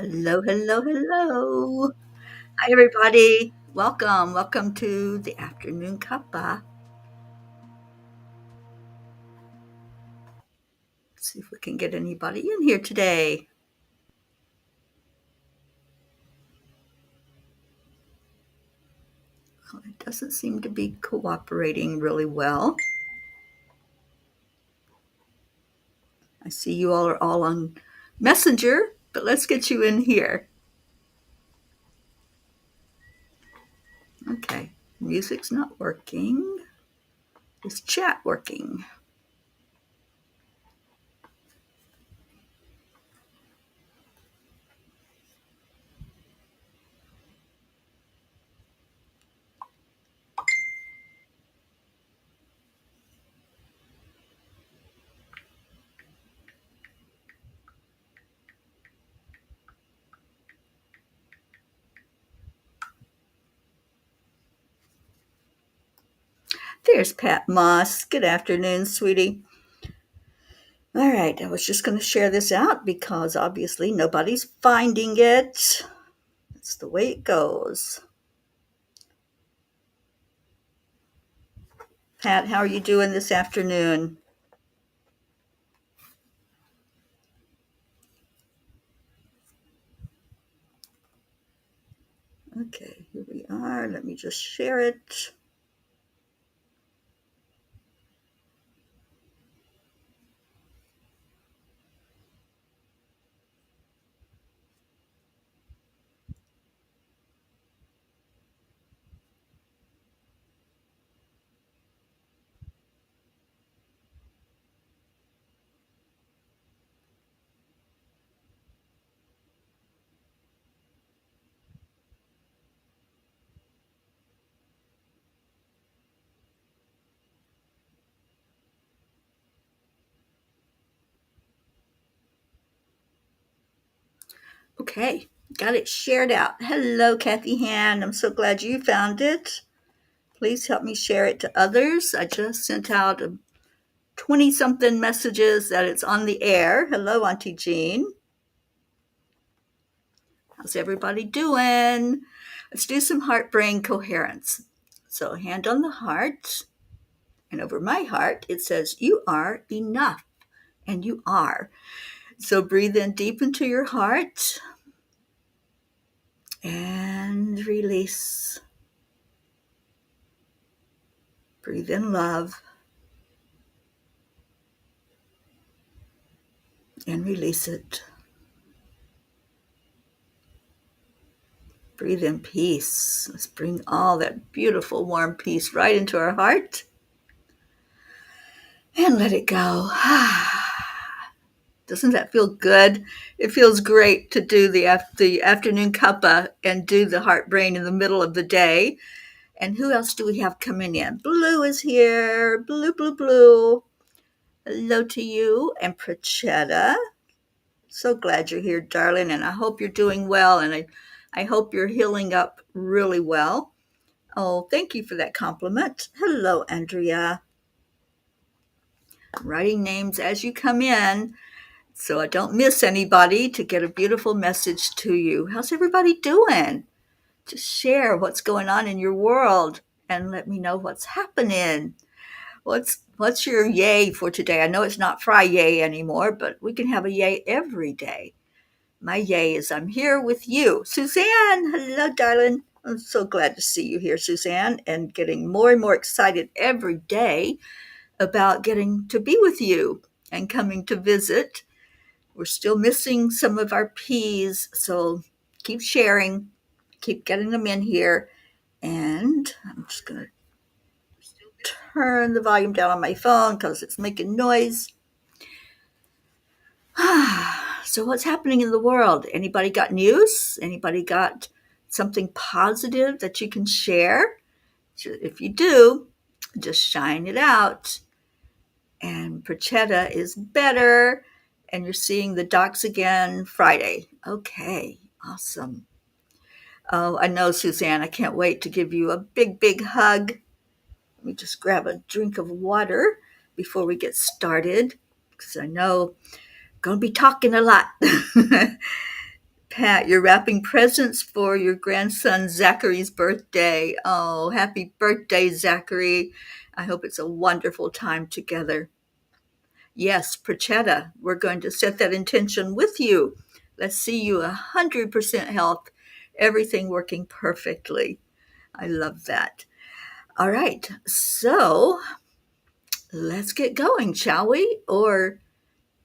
Hello, hello, hello. Hi, everybody. Welcome. Welcome to the afternoon cuppa. Let's see if we can get anybody in here today. Well, it doesn't seem to be cooperating really well. I see you all are all on Messenger, but let's get you in here. Okay. Music's not working. Is chat working? There's Pat Moss. Good afternoon, sweetie. All right, I was just going to share this out because obviously nobody's finding it. It's the way it goes. Pat, how are you doing this afternoon? Okay, here we are. Let me just share it. Okay, got it shared out. Hello, Kathy Han. I'm so glad you found it. Please help me share it to others. I just sent out 20 something messages that it's on the air. Hello, Auntie Jean. How's everybody doing? Let's do some heart brain coherence. So, hand on the heart, and over my heart, it says, "You are enough," and you are. So, breathe in deep into your heart and release. Breathe in love and release it. Breathe in peace. Let's bring all that beautiful, warm peace right into our heart and let it go. Doesn't that feel good? It feels great to do the afternoon cuppa and do the heart brain in the middle of the day. And who else do we have coming in? Blue is here. Blue, blue, blue. Hello to you. And Prachetta. So glad you're here, darling. And I hope you're doing well. And I hope you're healing up really well. Oh, thank you for that compliment. Hello, Andrea. I'm writing names as you come in so I don't miss anybody to get a beautiful message to you. How's everybody doing? Just share what's going on in your world and let me know what's happening. What's your yay for today? I know it's not Friday anymore, but we can have a yay every day. My yay is I'm here with you. Suzanne, hello, darling. I'm so glad to see you here, Suzanne, and getting more and more excited every day about getting to be with you and coming to visit. We're still missing some of our P's, so keep sharing, keep getting them in here. And I'm just going to turn the volume down on my phone because it's making noise. So what's happening in the world? Anybody got news? Anybody got something positive that you can share? If you do, just shine it out. And Prachetta is better, and you're seeing the docs again Friday. Okay, awesome. Oh, I know, Suzanne. I can't wait to give you a big, big hug. Let me just grab a drink of water before we get started because I know I'm going to be talking a lot. Pat, you're wrapping presents for your grandson Zachary's birthday. Oh, happy birthday, Zachary. I hope it's a wonderful time together. Yes, Prachetta, we're going to set that intention with you. Let's see you 100% health, everything working perfectly. I love that. All right, so let's get going, shall we? Or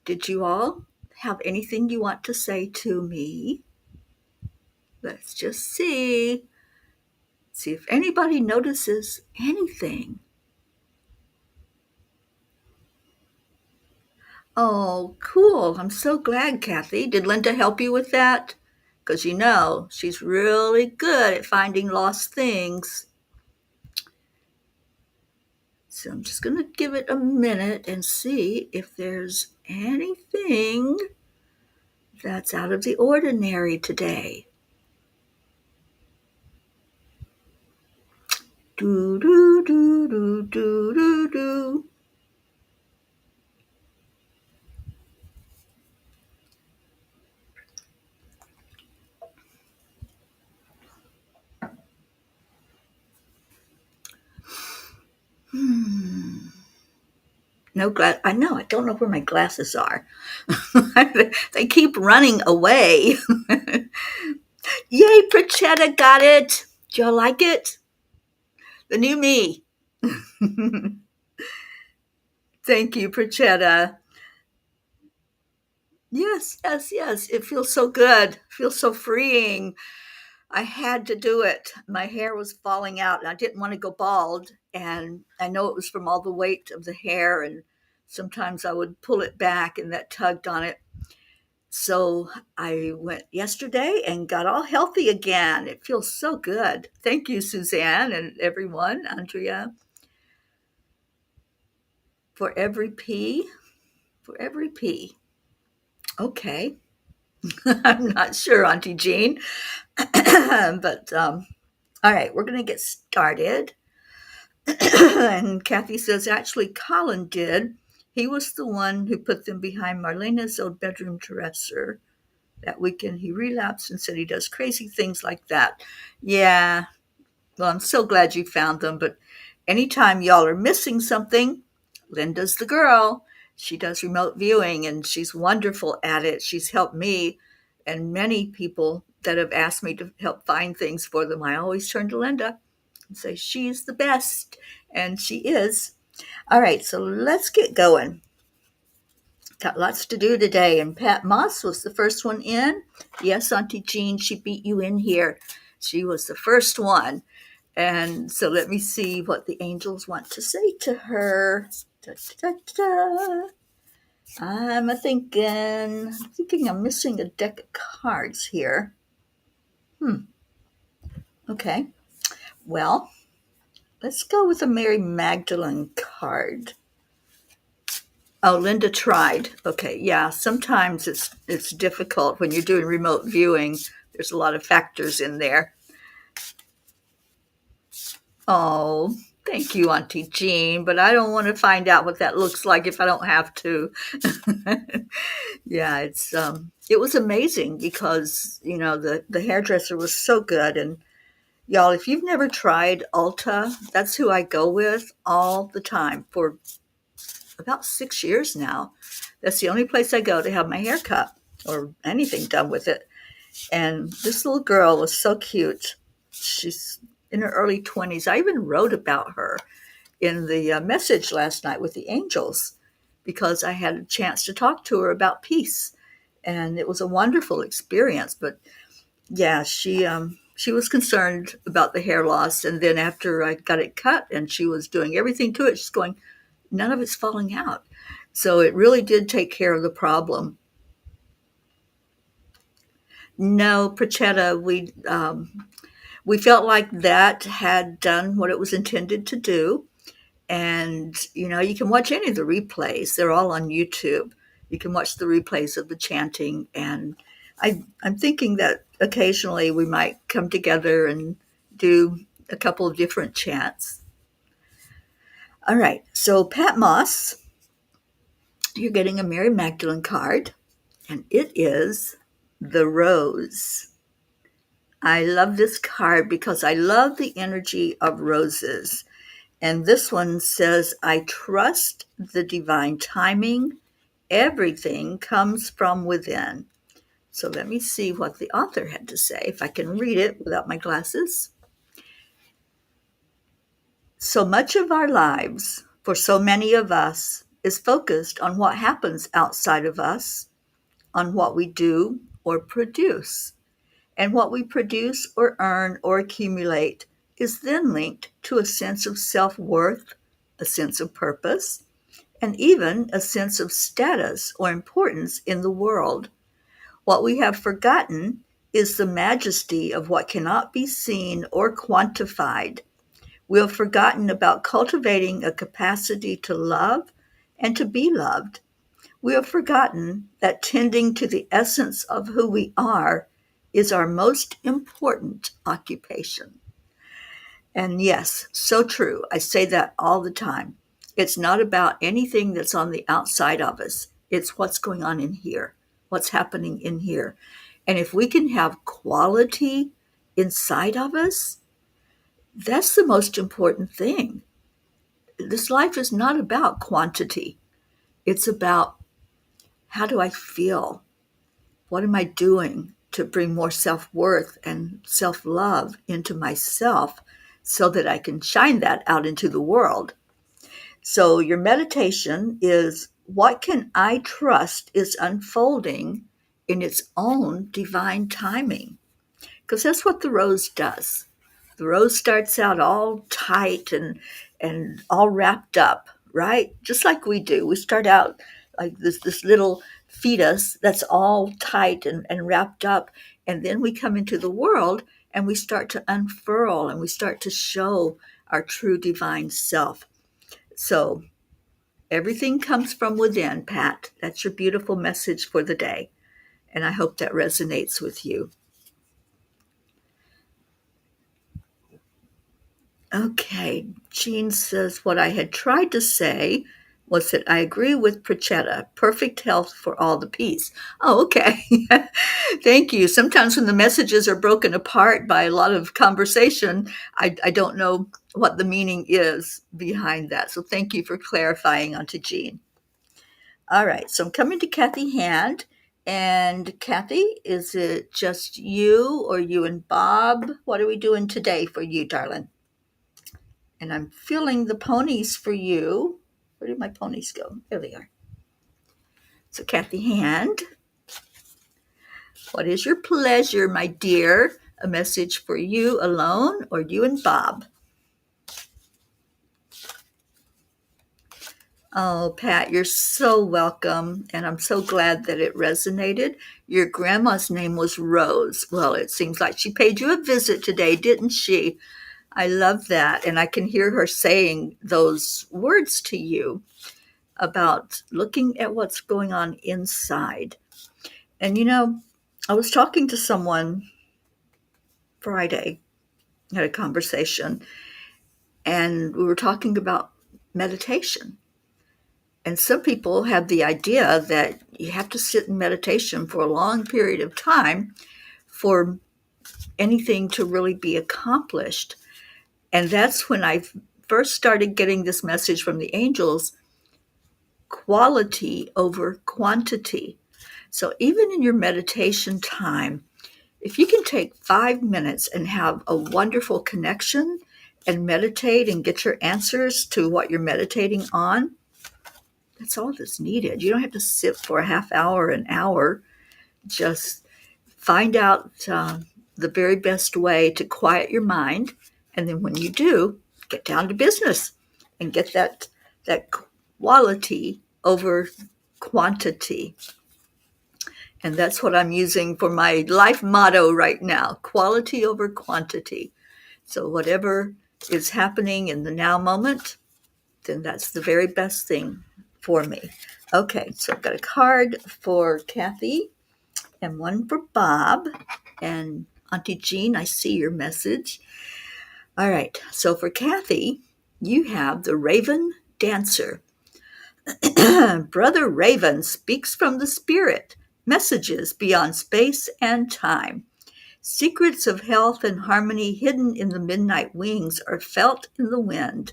did you all have anything you want to say to me? Let's just see. See if anybody notices anything. Oh, cool. I'm so glad, Kathy. Did Linda help you with that? Because she's really good at finding lost things. So I'm just going to give it a minute and see if there's anything that's out of the ordinary today. Do, do, do, do, do, do, do. No glass. I know. I don't know where my glasses are. They keep running away. Yay, Prachetta got it. Do y'all like it? The new me. Thank you, Prachetta. Yes, yes, yes. It feels so good. It feels so freeing. I had to do it. My hair was falling out and I didn't want to go bald. And I know it was from all the weight of the hair. And sometimes I would pull it back and that tugged on it. So I went yesterday and got all healthy again. It feels so good. Thank you, Suzanne and everyone, Andrea, for every P. For every P. Okay. I'm not sure, Auntie Jean. But all right, we're going to get started. And Kathy says, actually, Colin did. He was the one who put them behind Marlena's old bedroom dresser. That weekend, he relapsed and said he does crazy things like that. Yeah, well, I'm so glad you found them. But anytime y'all are missing something, Linda's the girl. She does remote viewing and she's wonderful at it. She's helped me and many people that have asked me to help find things for them. I always turn to Linda and say, she's the best. And she is. All right, so let's get going. Got lots to do today. And Pat Moss was the first one in. Yes, Auntie Jean, she beat you in here. She was the first one. And so let me see what the angels want to say to her. Da, da, da. I'm thinking I'm missing a deck of cards here. Okay. Well, let's go with a Mary Magdalene card. Oh, Linda tried. Okay, yeah. Sometimes it's difficult when you're doing remote viewing. There's a lot of factors in there. Oh, thank you, Auntie Jean, but I don't want to find out what that looks like if I don't have to. Yeah, it was amazing because the hairdresser was so good, and y'all, if you've never tried Ulta, that's who I go with all the time for about 6 years now. That's the only place I go to have my hair cut or anything done with it. And this little girl was so cute. She's in her early 20s. I even wrote about her in the message last night with the angels because I had a chance to talk to her about peace. And it was a wonderful experience. But yeah, she was concerned about the hair loss. And then after I got it cut and she was doing everything to it, she's going, none of it's falling out. So it really did take care of the problem. No, Prachetta, we felt like that had done what it was intended to do. And, you can watch any of the replays. They're all on YouTube. You can watch the replays of the chanting. And I'm thinking that occasionally we might come together and do a couple of different chants. All right. So Pat Moss, you're getting a Mary Magdalene card. And it is the rose. I love this card because I love the energy of roses. And this one says, I trust the divine timing. Everything comes from within. So let me see what the author had to say, if I can read it without my glasses. So much of our lives, for so many of us, is focused on what happens outside of us, on what we do or produce. And what we produce or earn or accumulate is then linked to a sense of self-worth, a sense of purpose, and even a sense of status or importance in the world. What we have forgotten is the majesty of what cannot be seen or quantified. We have forgotten about cultivating a capacity to love and to be loved. We have forgotten that tending to the essence of who we are is our most important occupation. And yes, so true. I say that all the time. It's not about anything that's on the outside of us. It's what's going on in here, what's happening in here. And if we can have quality inside of us, that's the most important thing. This life is not about quantity. It's about, how do I feel? What am I doing to bring more self-worth and self-love into myself so that I can shine that out into the world? So your meditation is, what can I trust is unfolding in its own divine timing? Because that's what the rose does. The rose starts out all tight and all wrapped up, right? Just like we do. We start out like this little fetus that's all tight and wrapped up. And then we come into the world and we start to unfurl and we start to show our true divine self. So everything comes from within, Pat. That's your beautiful message for the day. And I hope that resonates with you. Okay, Jean says, what I had tried to say was that I agree with Prachetta, perfect health for all the peace. Oh, okay. Thank you. Sometimes when the messages are broken apart by a lot of conversation, I don't know what the meaning is behind that. So thank you for clarifying onto Jean. All right, so I'm coming to Kathy Hand. And Kathy, is it just you or you and Bob? What are we doing today for you, darling? And I'm filling the ponies for you. Where did my ponies go? There they are. So Kathy Hand, what is your pleasure, my dear? A message for you alone or you and Bob? Oh, Pat, you're so welcome. And I'm so glad that it resonated. Your grandma's name was Rose. Well, it seems like she paid you a visit today, didn't she? I love that. And I can hear her saying those words to you about looking at what's going on inside. And I was talking to someone Friday, had a conversation, and we were talking about meditation. And some people have the idea that you have to sit in meditation for a long period of time for anything to really be accomplished. And that's when I first started getting this message from the angels, quality over quantity. So even in your meditation time, if you can take 5 minutes and have a wonderful connection and meditate and get your answers to what you're meditating on, that's all that's needed. You don't have to sit for a half hour, an hour. Just find out the very best way to quiet your mind. And then when you do, get down to business and get that quality over quantity. And that's what I'm using for my life motto right now, quality over quantity. So whatever is happening in the now moment, then that's the very best thing for me. Okay, so I've got a card for Kathy and one for Bob. And Auntie Jean, I see your message. All right, so for Kathy, you have the Raven Dancer. Brother Raven speaks from the spirit messages beyond space and time. Secrets of health and harmony hidden in the midnight wings are felt in the wind.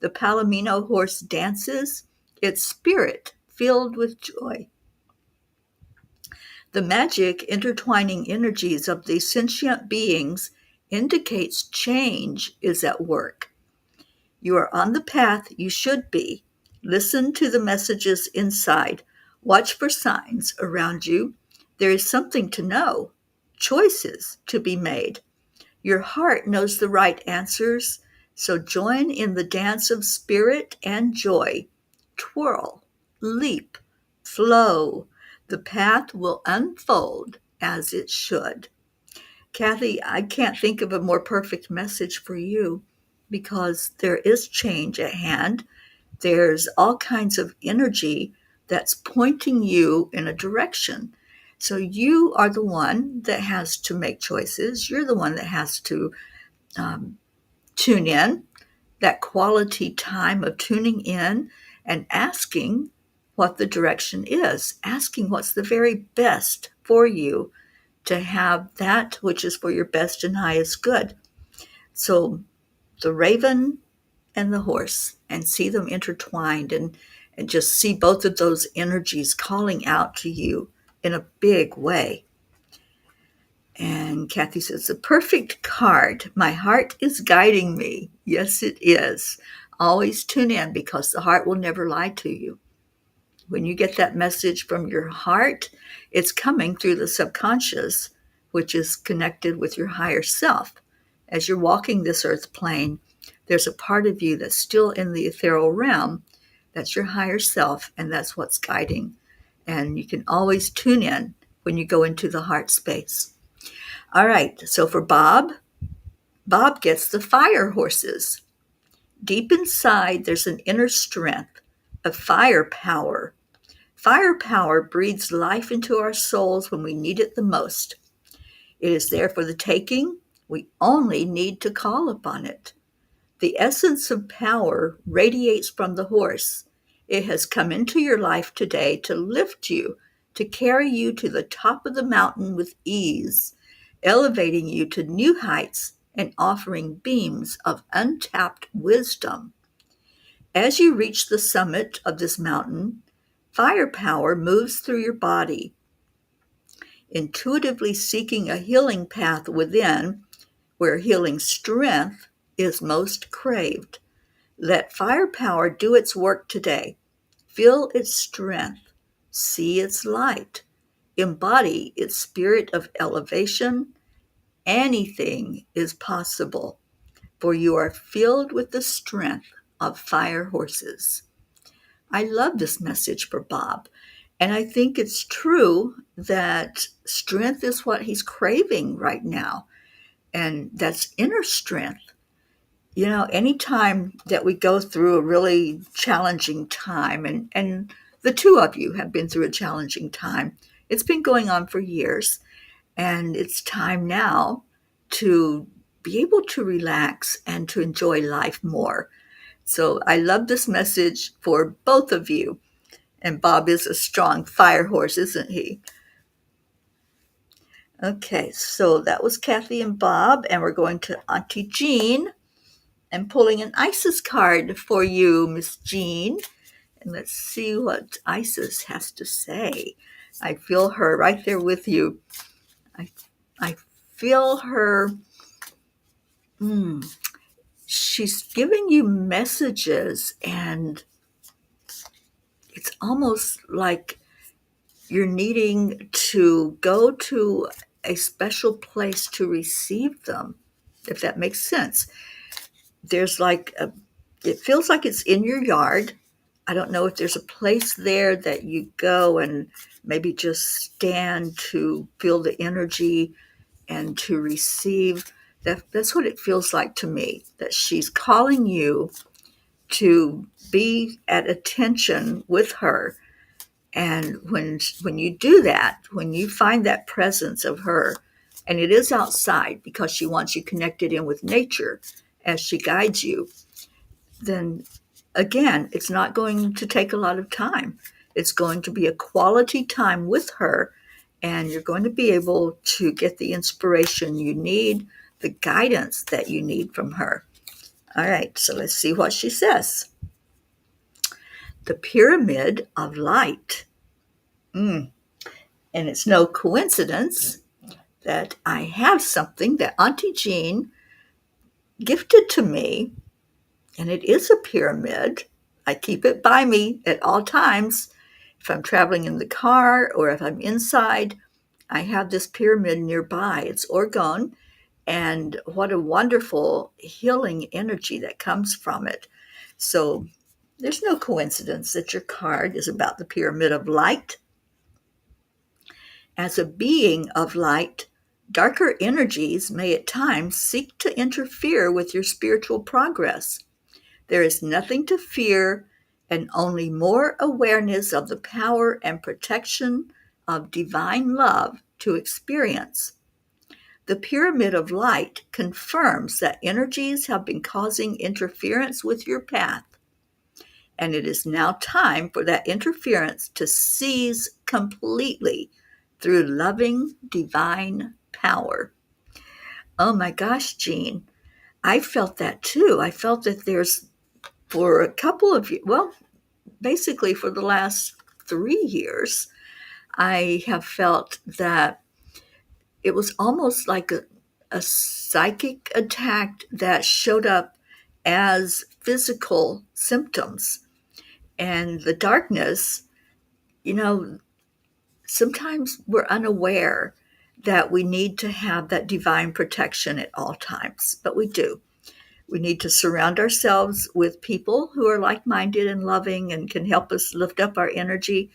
The Palomino horse dances, its spirit filled with joy. The magic intertwining energies of these sentient beings indicates change is at work. You are on the path you should be. Listen to the messages inside. Watch for signs around you. There is something to know, choices to be made. Your heart knows the right answers, so join in the dance of spirit and joy. Twirl, leap, flow. The path will unfold as it should. Kathy, I can't think of a more perfect message for you because there is change at hand. There's all kinds of energy that's pointing you in a direction. So you are the one that has to make choices. You're the one that has to tune in, that quality time of tuning in and asking what the direction is, asking what's the very best for you to have that which is for your best and highest good. So the raven and the horse, and see them intertwined, and just see both of those energies calling out to you in a big way. And Kathy says, the perfect card. My heart is guiding me. Yes, it is. Always tune in because the heart will never lie to you. When you get that message from your heart, it's coming through the subconscious, which is connected with your higher self. As you're walking this earth plane, there's a part of you that's still in the ethereal realm. That's your higher self, and that's what's guiding. And you can always tune in when you go into the heart space. All right, so for Bob gets the fire horses. Deep inside, there's an inner strength, a fire power. Fire power breathes life into our souls when we need it the most. It is there for the taking. We only need to call upon it. The essence of power radiates from the horse. It has come into your life today to lift you, to carry you to the top of the mountain with ease, elevating you to new heights and offering beams of untapped wisdom. As you reach the summit of this mountain, fire power moves through your body, intuitively seeking a healing path within where healing strength is most craved. Let fire power do its work today. Feel its strength. See its light. Embody its spirit of elevation. Anything is possible, for you are filled with the strength of fire horses. I love this message for Bob. And I think it's true that strength is what he's craving right now. And that's inner strength. You know, anytime that we go through a really challenging time, and the two of you have been through a challenging time, it's been going on for years. And it's time now to be able to relax and to enjoy life more. So I love this message for both of you. And Bob is a strong fire horse, isn't he? Okay, so that was Kathy and Bob, and we're going to Auntie Jean and pulling an Isis card for you, Miss Jean. And let's see what Isis has to say. I feel her right there with you. I feel her. She's giving you messages, and it's almost like you're needing to go to a special place to receive them, if that makes sense. There's it feels like it's in your yard. I don't know if there's a place there that you go and maybe just stand to feel the energy and to receive. That's what it feels like to me, that she's calling you to be at attention with her. And when you do that, when you find that presence of her, and it is outside because she wants you connected in with nature as she guides you, then again, it's not going to take a lot of time. It's going to be a quality time with her, and you're going to be able to get the inspiration you need, the guidance that you need from her. All right, so let's see what she says. The pyramid of light. And it's no coincidence that I have something that Auntie Jean gifted to me, and it is a pyramid. I keep it by me at all times. If I'm traveling in the car or if I'm inside, I have this pyramid nearby. It's orgone, and what a wonderful healing energy that comes from it. So there's no coincidence that your card is about the pyramid of light. As a being of light, darker energies may at times seek to interfere with your spiritual progress. There is nothing to fear and only more awareness of the power and protection of divine love to experience. The pyramid of light confirms that energies have been causing interference with your path, and it is now time for that interference to cease completely through loving divine power. Oh my gosh, Jean, I felt that too. I felt that there's, for a couple of, well, basically for the last 3 years, I have felt that it was almost like a psychic attack that showed up as physical symptoms. And the darkness, you know, sometimes we're unaware that we need to have that divine protection at all times, but we do. We need to surround ourselves with people who are like-minded and loving and can help us lift up our energy.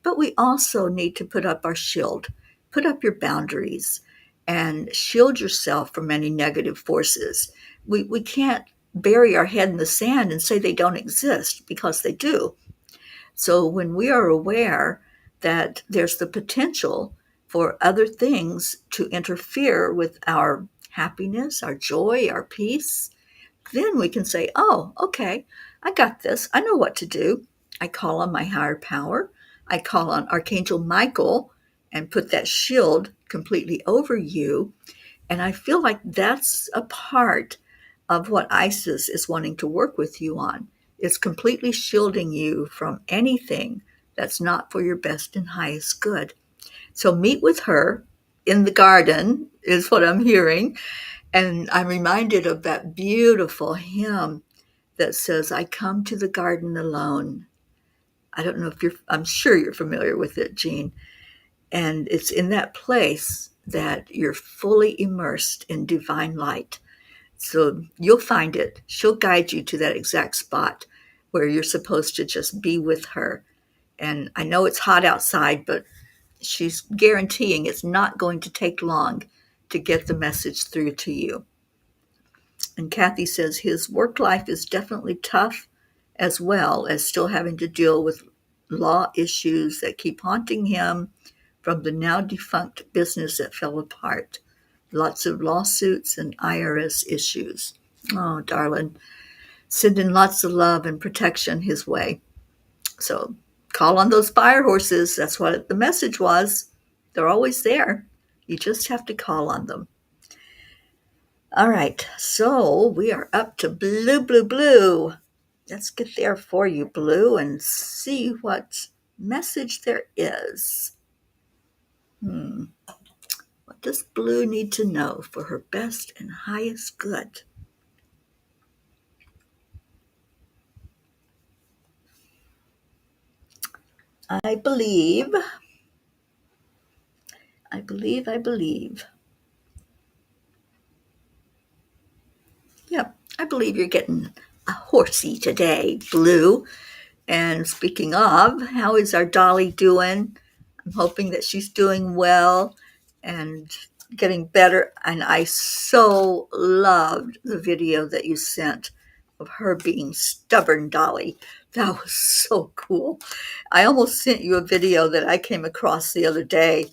But we also need to put up our shield, put up your boundaries, and shield yourself from any negative forces. We can't bury our head in the sand and say they don't exist, because they do. So when we are aware that there's the potential for other things to interfere with our happiness, our joy, our peace, then we can say, oh, okay, I got this. I know what to do. I call on my higher power. I call on Archangel Michael and put that shield completely over you. And I feel like that's a part of what Isis is wanting to work with you on. It's completely shielding you from anything that's not for your best and highest good. So meet with her in the garden, is what I'm hearing. And I'm reminded of that beautiful hymn that says, I come to the garden alone. I don't know if I'm sure you're familiar with it, Jean. And it's in that place that you're fully immersed in divine light. So you'll find it. She'll guide you to that exact spot where you're supposed to just be with her. And I know it's hot outside, but she's guaranteeing it's not going to take long to get the message through to you. And Kathy says his work life is definitely tough, as well as still having to deal with law issues that keep haunting him from the now defunct business that fell apart. Lots of lawsuits and IRS issues. Oh, darling. Sending lots of love and protection his way. So call on those fire horses. That's what the message was. They're always there. You just have to call on them. All right, so we are up to Blue, Blue, Blue. Let's get there for you, Blue, and see what message there is. What does Blue need to know for her best and highest good? I believe. Yep, I believe you're getting a horsey today, Blue. And speaking of, how is our Dolly doing? I'm hoping that she's doing well and getting better. And I so loved the video that you sent of her being stubborn Dolly. That was so cool. I almost sent you a video that I came across the other day,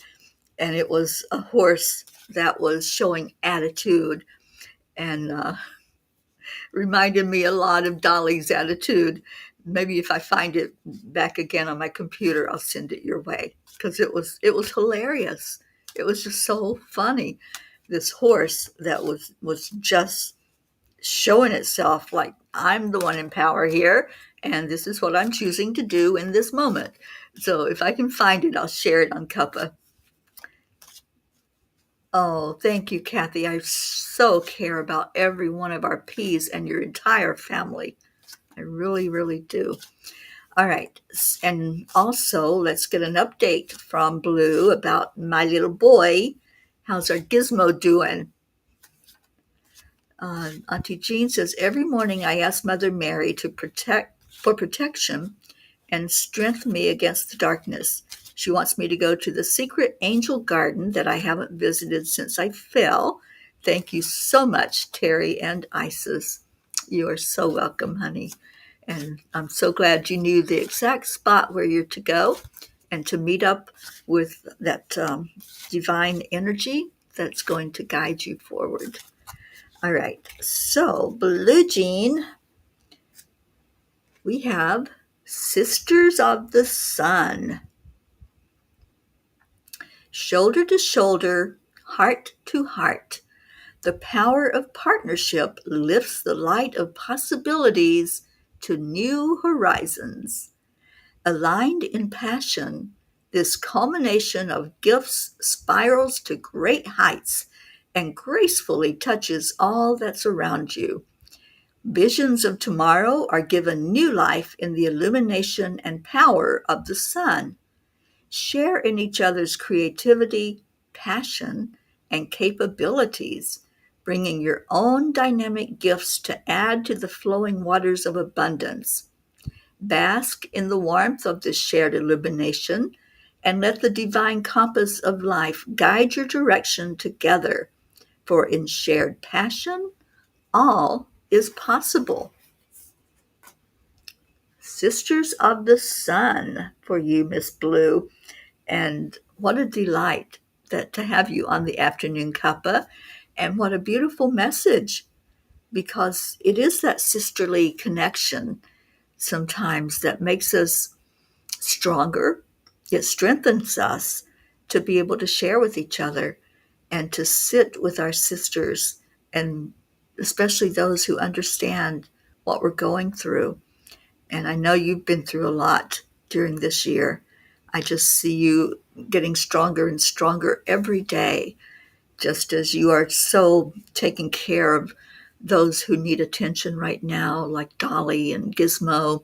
and it was a horse that was showing attitude. And reminded me a lot of Dolly's attitude. Maybe if I find it back again on my computer, I'll send it your way, because it was hilarious. It was just so funny. This horse that was just showing itself like, I'm the one in power here, and this is what I'm choosing to do in this moment. So if I can find it, I'll share it on Cuppa. Oh, thank you, Kathy. I so care about every one of our P's and your entire family. I really, really do. All right. And also, let's get an update from Blue about my little boy. How's our Gizmo doing? Auntie Jean says, every morning I ask Mother Mary for protection and strengthen me against the darkness. She wants me to go to the secret angel garden that I haven't visited since I fell. Thank you so much, Teri and Isis. You are so welcome, honey. And I'm so glad you knew the exact spot where you're to go and to meet up with that divine energy that's going to guide you forward. All right, so Blue Jean, we have Sisters of the Sun. Shoulder to shoulder, heart to heart, the power of partnership lifts the light of possibilities to new horizons. Aligned in passion, this culmination of gifts spirals to great heights and gracefully touches all that's around you. Visions of tomorrow are given new life in the illumination and power of the sun. Share in each other's creativity, passion, and capabilities, bringing your own dynamic gifts to add to the flowing waters of abundance. Bask in the warmth of this shared illumination and let the divine compass of life guide your direction together, for in shared passion, all is possible. Sisters of the Sun for you, Miss Blue. And what a delight that to have you on the afternoon cuppa. And what a beautiful message, because it is that sisterly connection sometimes that makes us stronger. It strengthens us to be able to share with each other and to sit with our sisters, and especially those who understand what we're going through. And I know you've been through a lot during this year. I just see you getting stronger and stronger every day, just as you are so taking care of those who need attention right now, like Dolly and Gizmo,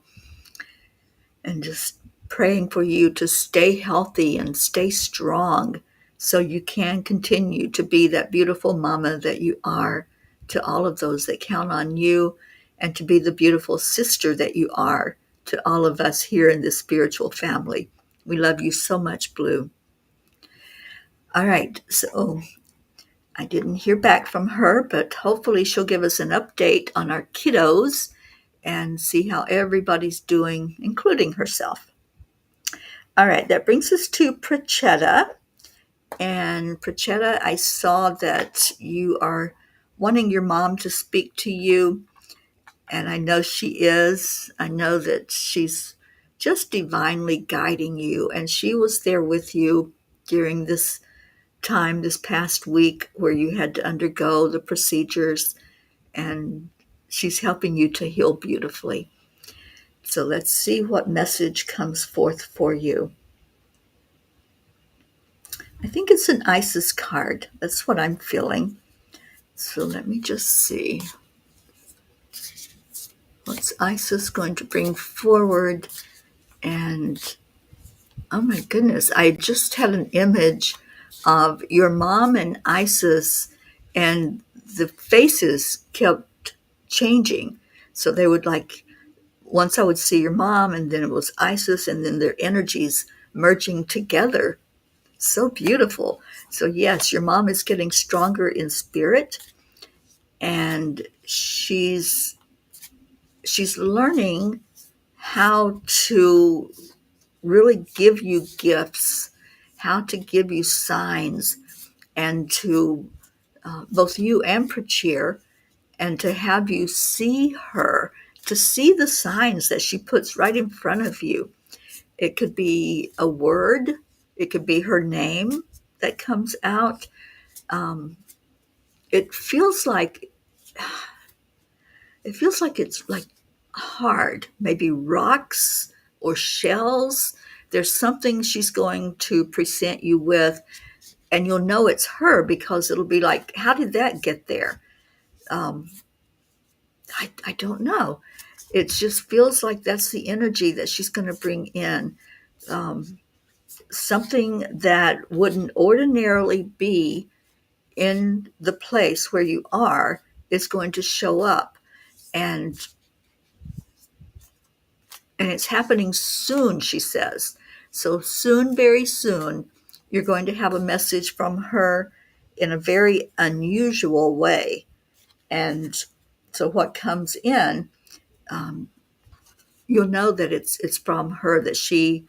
and just praying for you to stay healthy and stay strong so you can continue to be that beautiful mama that you are to all of those that count on you, and to be the beautiful sister that you are to all of us here in this spiritual family. We love you so much, Blue. All right, so I didn't hear back from her, but hopefully she'll give us an update on our kiddos and see how everybody's doing, including herself. All right, that brings us to Prachetta. And Prachetta, I saw that you are wanting your mom to speak to you, and I know she is. I know that she's just divinely guiding you, and she was there with you during this time, this past week, where you had to undergo the procedures, and she's helping you to heal beautifully. So let's see what message comes forth for you. I think it's an Isis card. That's what I'm feeling. So let me just see. What's Isis going to bring forward? And oh my goodness, I just had an image of your mom and Isis, and the faces kept changing. So they would, like, once I would see your mom, and then it was Isis, and then their energies merging together. So beautiful. So yes, your mom is getting stronger in spirit, and she's learning how to really give you gifts, how to give you signs, and to both you and Prachir and to have you see her, to see the signs that she puts right in front of you. It could be a word, it could be her name that comes out. Um, it feels like it's like hard, maybe rocks or shells. There's something she's going to present you with, and you'll know it's her because it'll be like, how did that get there? Um, I don't know. It just feels like that's the energy that she's going to bring in. Um, Something that wouldn't ordinarily be in the place where you are is going to show up, and it's happening soon, she says. So soon, very soon, you're going to have a message from her in a very unusual way. And so what comes in, um, you'll know that it's from her, that she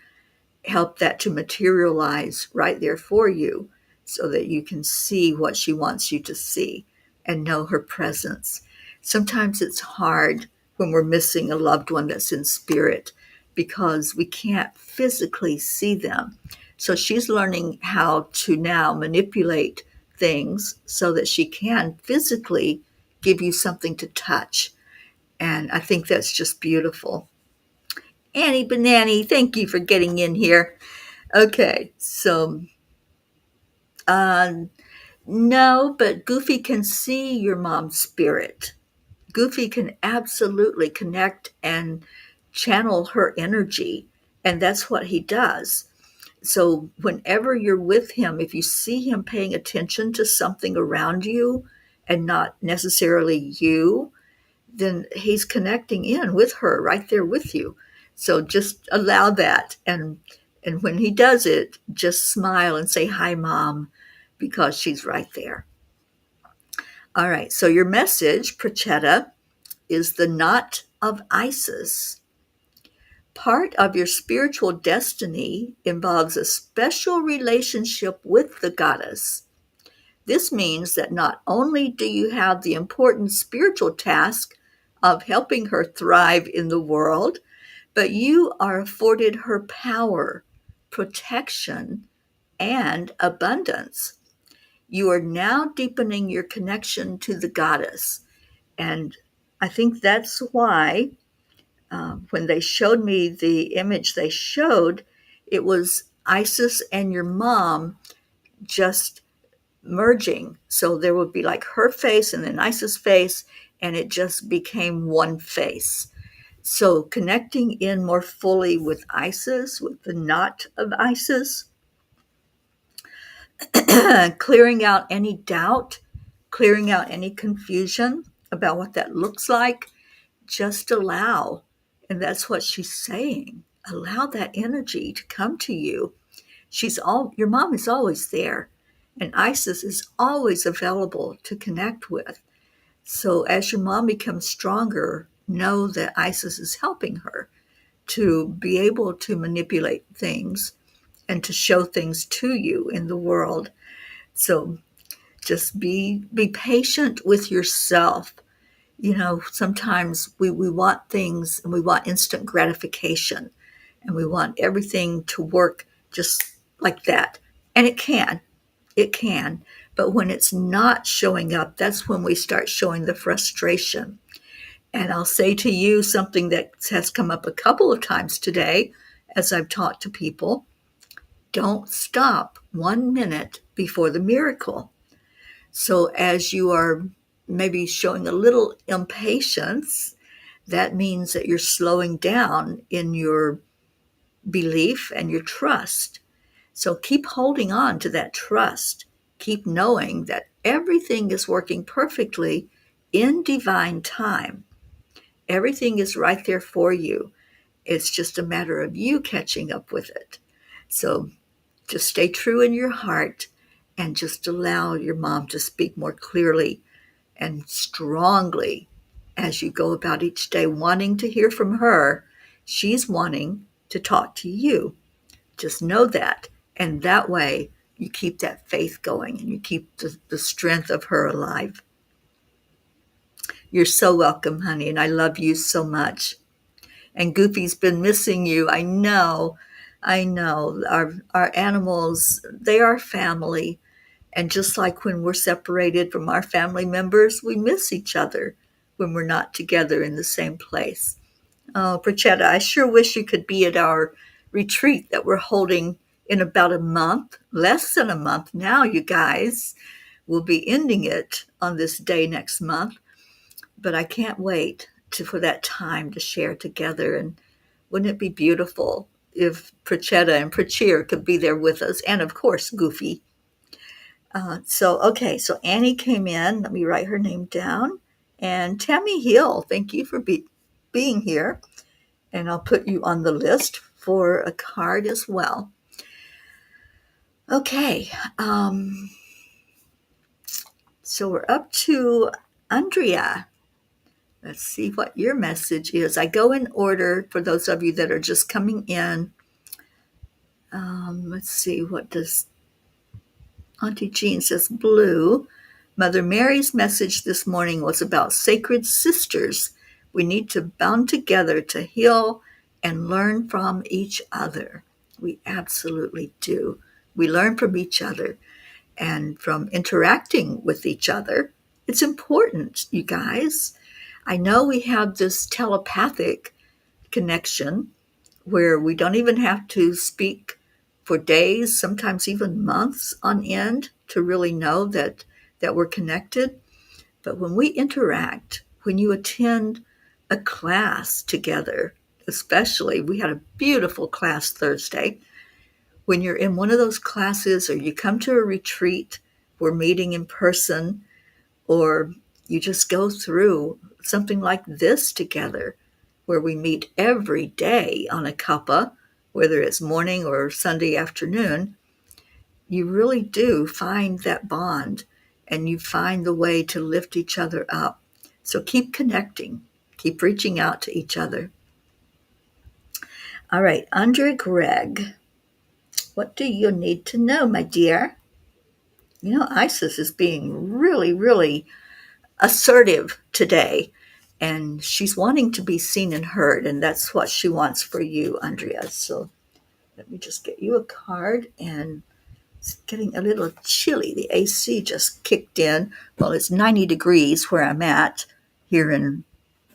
help that to materialize right there for you so that you can see what she wants you to see and know her presence. Sometimes it's hard when we're missing a loved one that's in spirit because we can't physically see them. So she's learning how to now manipulate things so that she can physically give you something to touch. And I think that's just beautiful. Annie Banani, thank you for getting in here. Okay, so uh, no, but Goofy can see your mom's spirit. Goofy can absolutely connect and channel her energy, and that's what he does. So whenever you're with him, if you see him paying attention to something around you and not necessarily you, then he's connecting in with her right there with you. So just allow that. And when he does it, just smile and say, hi, Mom, because she's right there. All right. So your message, Prachetta, is the knot of Isis. Part of your spiritual destiny involves a special relationship with the goddess. This means that not only do you have the important spiritual task of helping her thrive in the world, but you are afforded her power, protection, and abundance. You are now deepening your connection to the goddess. And I think that's why when they showed me the image they showed, it was Isis and your mom just merging. So there would be like her face and then Isis' face, and it just became one face. So connecting in more fully with Isis, with the knot of Isis, clearing out any doubt, clearing out any confusion about what that looks like, just allow. And that's what she's saying. Allow that energy to come to you. Your mom is always there, and Isis is always available to connect with. So as your mom becomes stronger, know that Isis is helping her to be able to manipulate things and to show things to you in the world. So just be patient with yourself. You know, sometimes we want things and we want instant gratification and we want everything to work just like that. And it can. But when it's not showing up, that's when we start showing the frustration. And I'll say to you something that has come up a couple of times today as I've talked to people. Don't stop 1 minute before the miracle. So as you are maybe showing a little impatience, that means that you're slowing down in your belief and your trust. So keep holding on to that trust. Keep knowing that everything is working perfectly in divine time. Everything is right there for you. It's just a matter of you catching up with it. So just stay true in your heart and just allow your mom to speak more clearly and strongly as you go about each day, wanting to hear from her. She's wanting to talk to you. Just know that. And that way you keep that faith going and you keep the strength of her alive. You're so welcome, honey, and I love you so much. And Goofy's been missing you. I know. I know. Our animals, they are family. And just like when we're separated from our family members, we miss each other when we're not together in the same place. Oh, Prachetta, I sure wish you could be at our retreat that we're holding in about a month, less than a month now, you guys. We'll be ending it on this day next month, but I can't wait for that time to share together. And wouldn't it be beautiful if Prachetta and Prachir could be there with us, and of course, Goofy. So Annie came in. Let me write her name down. And Tammy Hill, thank you for being here. And I'll put you on the list for a card as well. Okay, so we're up to Andrea. Let's see what your message is. I go in order for those of you that are just coming in. Let's see, what does Auntie Jean says? Blue. Mother Mary's message this morning was about sacred sisters. We need to bond together to heal and learn from each other. We absolutely do. We learn from each other and from interacting with each other. It's important, you guys. I know we have this telepathic connection where we don't even have to speak for days, sometimes even months on end to really know that we're connected. But when we interact, when you attend a class together, especially, we had a beautiful class Thursday. When you're in one of those classes or you come to a retreat, we're meeting in person, or you just go through something like this together, where we meet every day on a cuppa, whether it's morning or Sunday afternoon, you really do find that bond and you find the way to lift each other up. So keep connecting, keep reaching out to each other. All right, Andre Gregg, what do you need to know, my dear? You know, Isis is being really, really assertive today, and she's wanting to be seen and heard, and that's what she wants for you, Andrea. So let me just get you a card, and it's getting a little chilly. The AC just kicked in. Well, it's 90 degrees where I'm at here in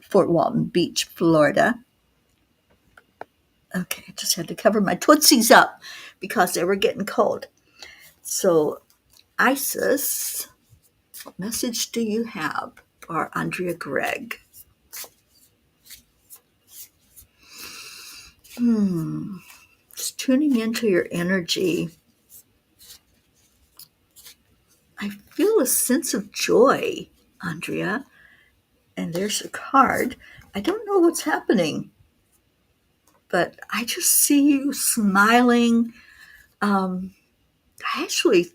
Fort Walton Beach, Florida. Okay, I just had to cover my tootsies up because they were getting cold. So, Isis, what message do you have for Andrea Gregg? Just tuning into your energy. I feel a sense of joy, Andrea. And there's a card. I don't know what's happening, but I just see you smiling. I actually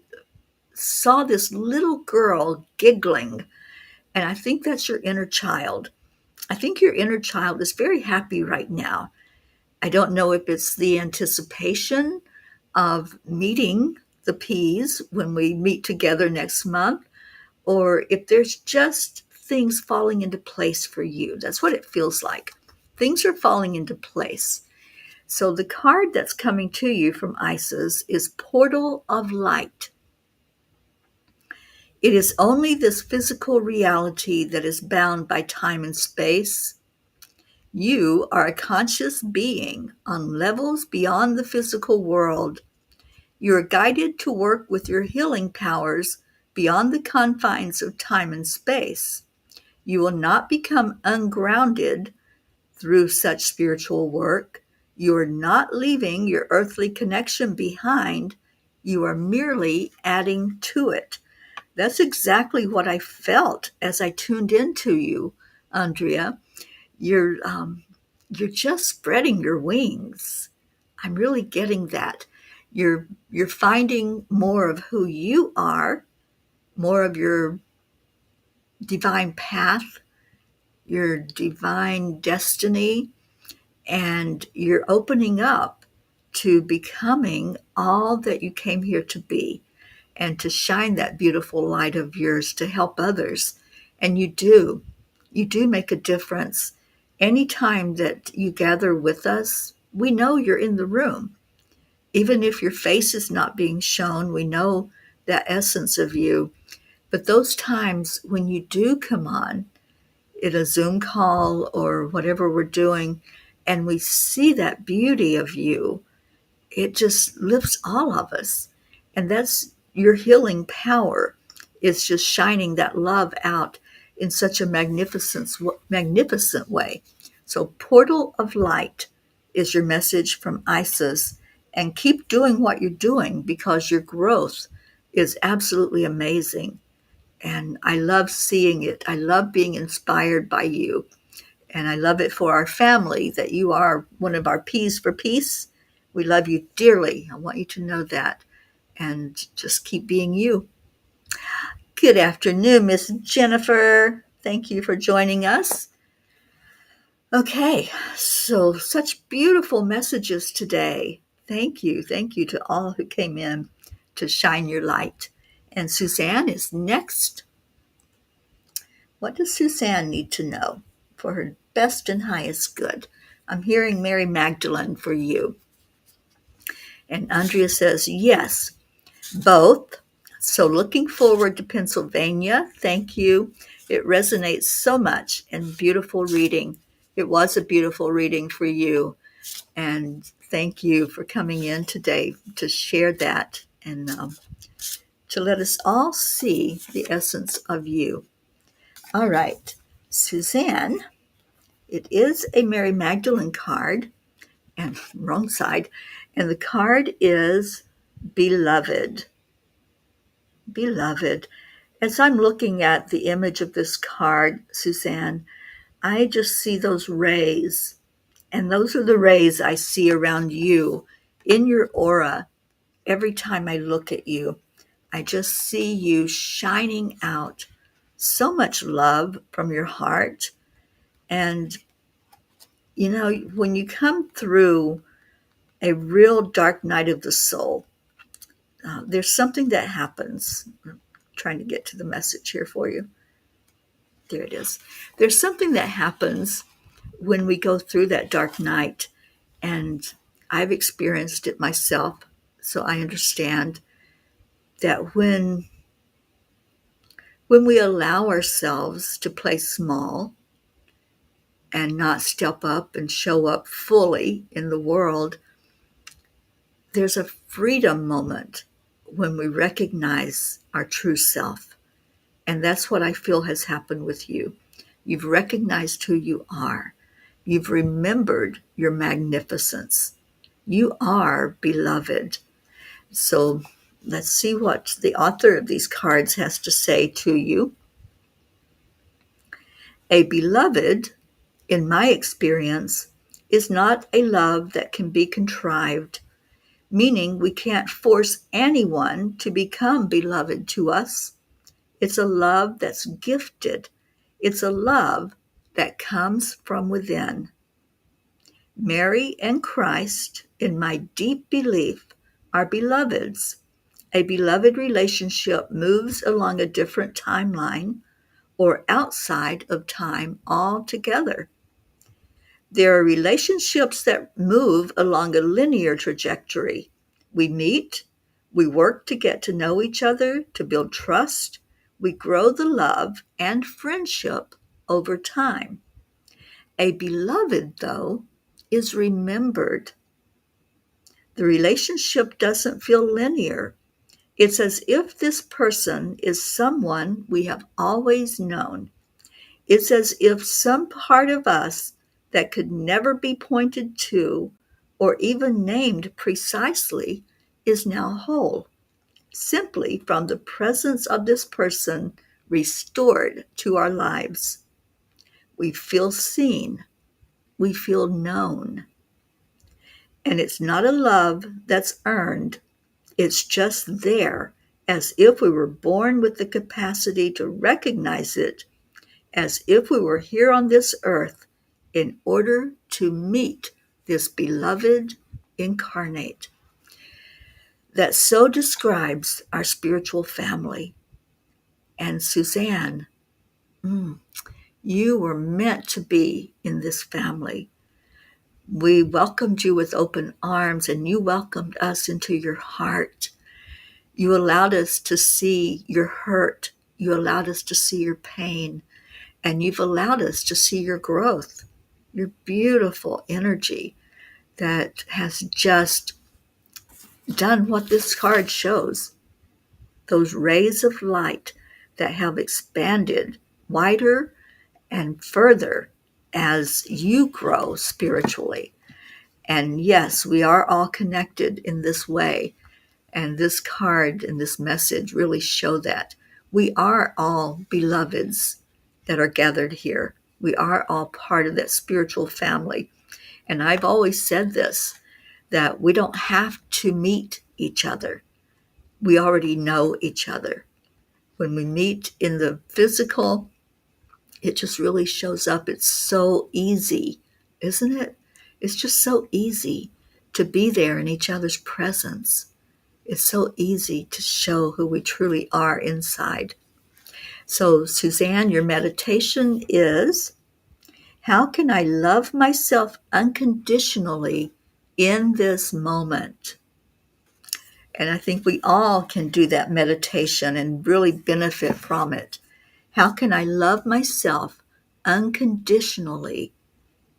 saw this little girl giggling, and I think that's your inner child. I think your inner child is very happy right now. I don't know if it's the anticipation of meeting the P's when we meet together next month, or if there's just things falling into place for you. That's what it feels like. Things are falling into place. So the card that's coming to you from Isis is Portal of Light. It is only this physical reality that is bound by time and space. You are a conscious being on levels beyond the physical world. You are guided to work with your healing powers beyond the confines of time and space. You will not become ungrounded through such spiritual work. You are not leaving your earthly connection behind. You are merely adding to it. That's exactly what I felt as I tuned into you, Andrea. You're just spreading your wings. I'm really getting that. You're finding more of who you are, more of your divine path, your divine destiny, and you're opening up to becoming all that you came here to be and to shine that beautiful light of yours to help others. And you do. You do make a difference. Anytime that you gather with us, we know you're in the room. Even if your face is not being shown, we know that essence of you. But those times when you do come on in a Zoom call or whatever we're doing, and we see that beauty of you, it just lifts all of us. And that's your healing power. It's just shining that love out in such a magnificent way. So, Portal of Light is your message from Isis. And keep doing what you're doing because your growth is absolutely amazing. And I love seeing it. I love being inspired by you. And I love it for our family that you are one of our P's for peace. We love you dearly. I want you to know that. And just keep being you. Good afternoon, Miss Jennifer. Thank you for joining us. Okay, so such beautiful messages today. Thank you. Thank you to all who came in to shine your light. And Suzanne is next. What does Suzanne need to know for her best and highest good? I'm hearing Mary Magdalene for you. And Andrea says, yes, both. So looking forward to Pennsylvania. Thank you. It resonates so much and beautiful reading. It was a beautiful reading for you. And thank you for coming in today to share that and to let us all see the essence of you. All right, Suzanne, it is a Mary Magdalene card, and wrong side, and the card is Beloved. Beloved. As I'm looking at the image of this card, Suzanne, I just see those rays, and those are the rays I see around you in your aura. Every time I look at you, I just see you shining out so much love from your heart. And, you know, when you come through a real dark night of the soul, there's something that happens. I'm trying to get to the message here for you. There it is. There's something that happens when we go through that dark night, and I've experienced it myself, so I understand that when we allow ourselves to play small and not step up and show up fully in the world, there's a freedom moment when we recognize our true self. And that's what I feel has happened with you. You've recognized who you are. You've remembered your magnificence. You are beloved. So let's see what the author of these cards has to say to you. A beloved, in my experience, is not a love that can be contrived, meaning we can't force anyone to become beloved to us. It's a love that's gifted. It's a love that comes from within. Mary and Christ, in my deep belief, are beloveds. A beloved relationship moves along a different timeline or outside of time altogether. There are relationships that move along a linear trajectory. We meet, we work to get to know each other, to build trust, we grow the love and friendship over time. A beloved, though, is remembered. The relationship doesn't feel linear. It's as if this person is someone we have always known. It's as if some part of us that could never be pointed to or even named precisely is now whole, simply from the presence of this person restored to our lives. We feel seen. We feel known. And it's not a love that's earned. It's just there, as if we were born with the capacity to recognize it, as if we were here on this earth in order to meet this beloved incarnate. That so describes our spiritual family. And Suzanne, You were meant to be in this family. We welcomed you with open arms, and you welcomed us into your heart. You allowed us to see your hurt. You allowed us to see your pain. And you've allowed us to see your growth, your beautiful energy that has just done what this card shows. Those rays of light that have expanded wider and further as you grow spiritually. And yes, we are all connected in this way. And this card and this message really show that. We are all beloveds that are gathered here. We are all part of that spiritual family. And I've always said this, that we don't have to meet each other. We already know each other. When we meet in the physical, it just really shows up. It's so easy, isn't it? It's just so easy to be there in each other's presence. It's so easy to show who we truly are inside. So, Suzanne, your meditation is, how can I love myself unconditionally in this moment? And I think we all can do that meditation and really benefit from it. How can I love myself unconditionally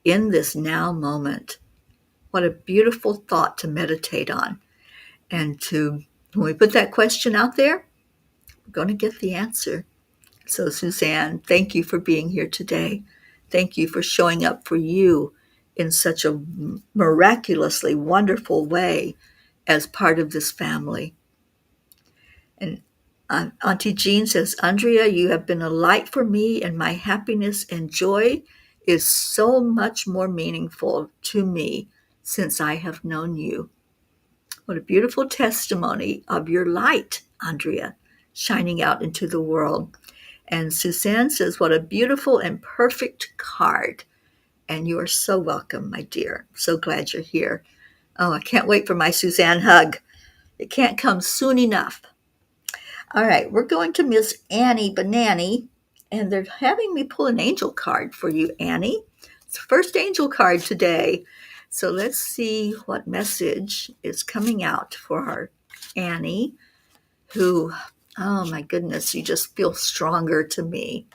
in this now moment? What a beautiful thought to meditate on. And when we put that question out there, we're going to get the answer. So, Suzanne, thank you for being here today. Thank you for showing up for you in such a miraculously wonderful way as part of this family. And Auntie Jean says, Andrea, you have been a light for me, and my happiness and joy is so much more meaningful to me since I have known you. What a beautiful testimony of your light, Andrea, shining out into the world. And Suzanne says, what a beautiful and perfect card. And you are so welcome, my dear. So glad you're here. Oh, I can't wait for my Suzanne hug. It can't come soon enough. All right, we're going to Miss Annie Banani, and they're having me pull an angel card for you, Annie. It's the first angel card today. So let's see what message is coming out for our Annie, who, oh my goodness, you just feel stronger to me.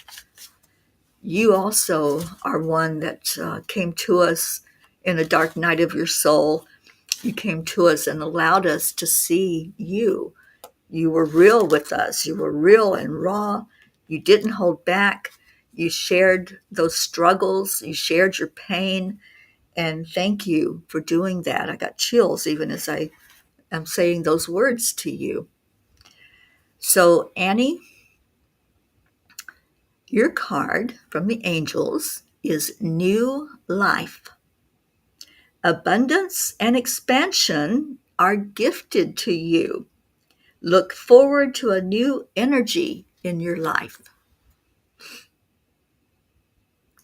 You also are one that came to us in a dark night of your soul. You came to us and allowed us to see you. You were real with us. You were real and raw. You didn't hold back. You shared those struggles. You shared your pain. And thank you for doing that. I got chills even as I am saying those words to you. So, Annie, your card from the angels is New Life. Abundance and expansion are gifted to you. Look forward to a new energy in your life.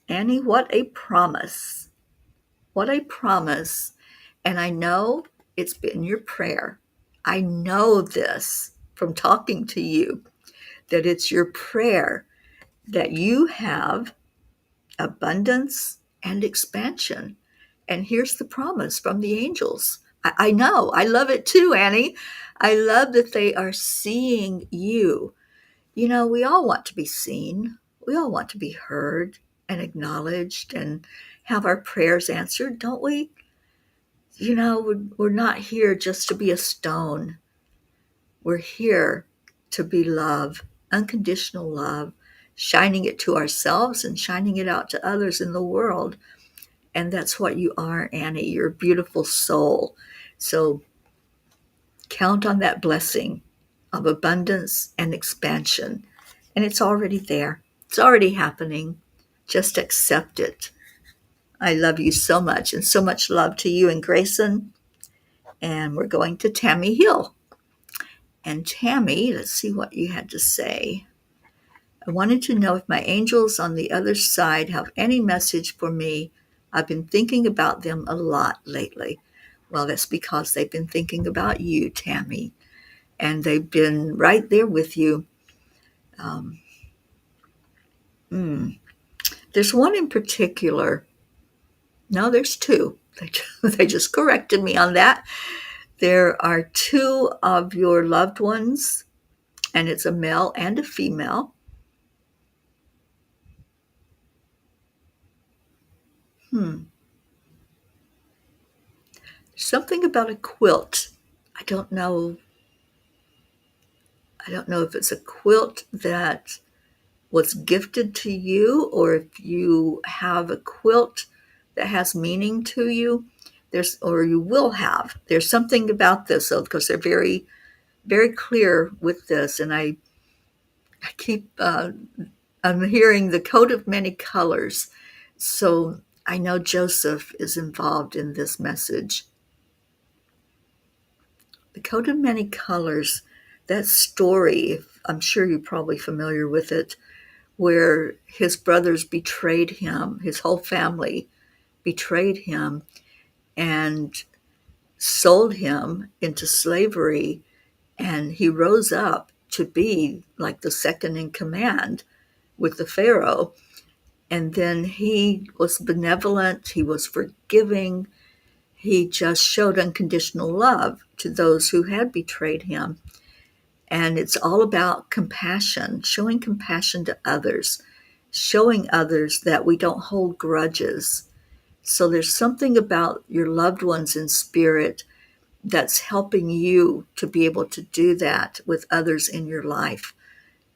Annie, what a promise. What a promise. And I know it's been your prayer. I know this from talking to you, that it's your prayer that you have abundance and expansion. And here's the promise from the angels. I know. I love it too, Annie. I love that they are seeing you. You know, we all want to be seen. We all want to be heard and acknowledged and have our prayers answered, don't we? You know, we're not here just to be a stone. We're here to be love, unconditional love, shining it to ourselves and shining it out to others in the world. And that's what you are, Annie. You're a beautiful soul. So count on that blessing of abundance and expansion. And it's already there. It's already happening. Just accept it. I love you so much, and so much love to you and Grayson. And we're going to Tammy Hill. And Tammy, let's see what you had to say. I wanted to know if my angels on the other side have any message for me. I've been thinking about them a lot lately. Well, that's because they've been thinking about you, Tammy. And they've been right there with you. There's one in particular. No, there's two. They just corrected me on that. There are two of your loved ones, and it's a male and a female. Hmm. Something about a quilt. I don't know. I don't know if it's a quilt that was gifted to you or if you have a quilt that has meaning to you. Or you will have. There's something about this, though, because they're very, very clear with this. And I keep, I'm hearing the coat of many colors. So I know Joseph is involved in this message. The coat of many colors, that story, I'm sure you're probably familiar with it, where his brothers betrayed him, his whole family betrayed him and sold him into slavery. And he rose up to be like the second in command with the Pharaoh. And then he was benevolent, he was forgiving, he just showed unconditional love to those who had betrayed him. And it's all about compassion, showing compassion to others, showing others that we don't hold grudges. So there's something about your loved ones in spirit that's helping you to be able to do that with others in your life,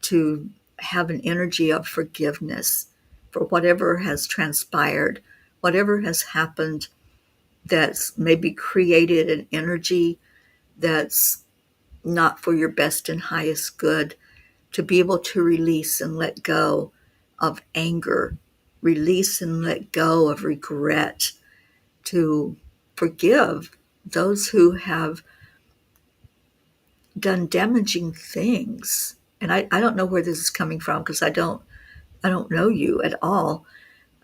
to have an energy of forgiveness for whatever has transpired, whatever has happened that's maybe created an energy that's not for your best and highest good, to be able to release and let go of anger, release and let go of regret, to forgive those who have done damaging things. And I don't know where this is coming from because I don't know you at all.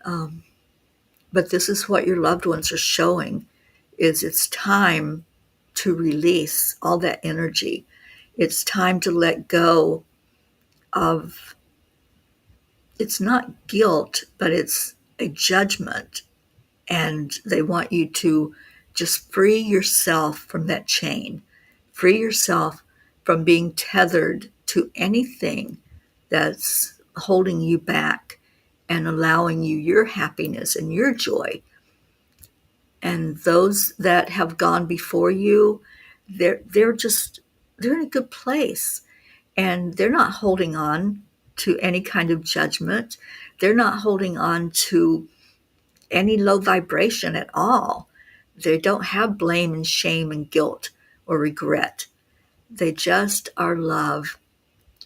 Um, but this is what your loved ones are showing is it's time to release all that energy. It's time to let go of, it's not guilt, but it's a judgment. And they want you to just free yourself from that chain, free yourself from being tethered to anything that's holding you back and allowing you your happiness and your joy. And those that have gone before you, they're just, they're in a good place, and they're not holding on to any kind of judgment. They're not holding on to any low vibration at all. They don't have blame and shame and guilt or regret. They just are love,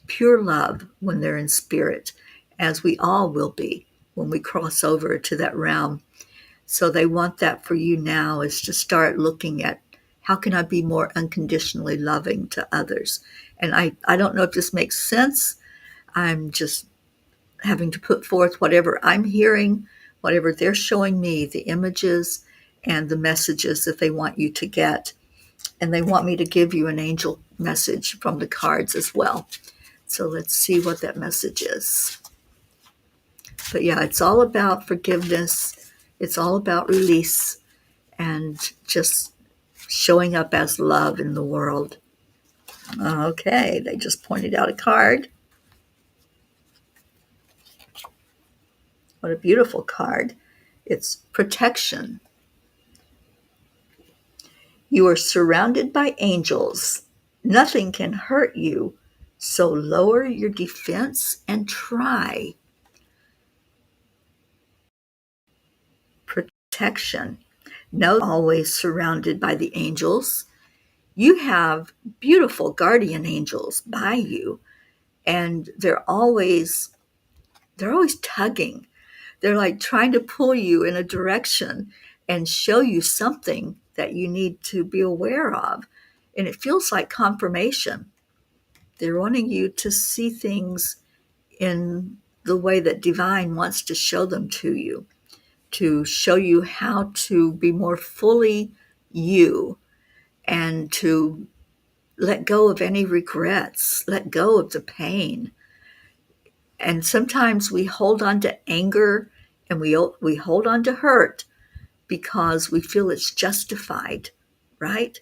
pure love when they're in spirit, as we all will be when we cross over to that realm. So they want that for you now, is to start looking at how can I be more unconditionally loving to others. And I don't know if this makes sense. I'm just having to put forth whatever I'm hearing, whatever they're showing me, the images and the messages that they want you to get. And they want me to give you an angel message from the cards as well. So let's see what that message is. But yeah, it's all about forgiveness. It's all about release and just showing up as love in the world. Okay, they just pointed out a card. What a beautiful card. It's protection. You are surrounded by angels. Nothing can hurt you, so lower your defense and try. Protection. Know always surrounded by the angels. You have beautiful guardian angels by you, and they're always tugging. They're like trying to pull you in a direction and show you something that you need to be aware of. And it feels like confirmation. They're wanting you to see things in the way that divine wants to show them to show you how to be more fully you, and to let go of any regrets, let go of the pain. And sometimes we hold on to anger And we hold on to hurt because we feel it's justified, right?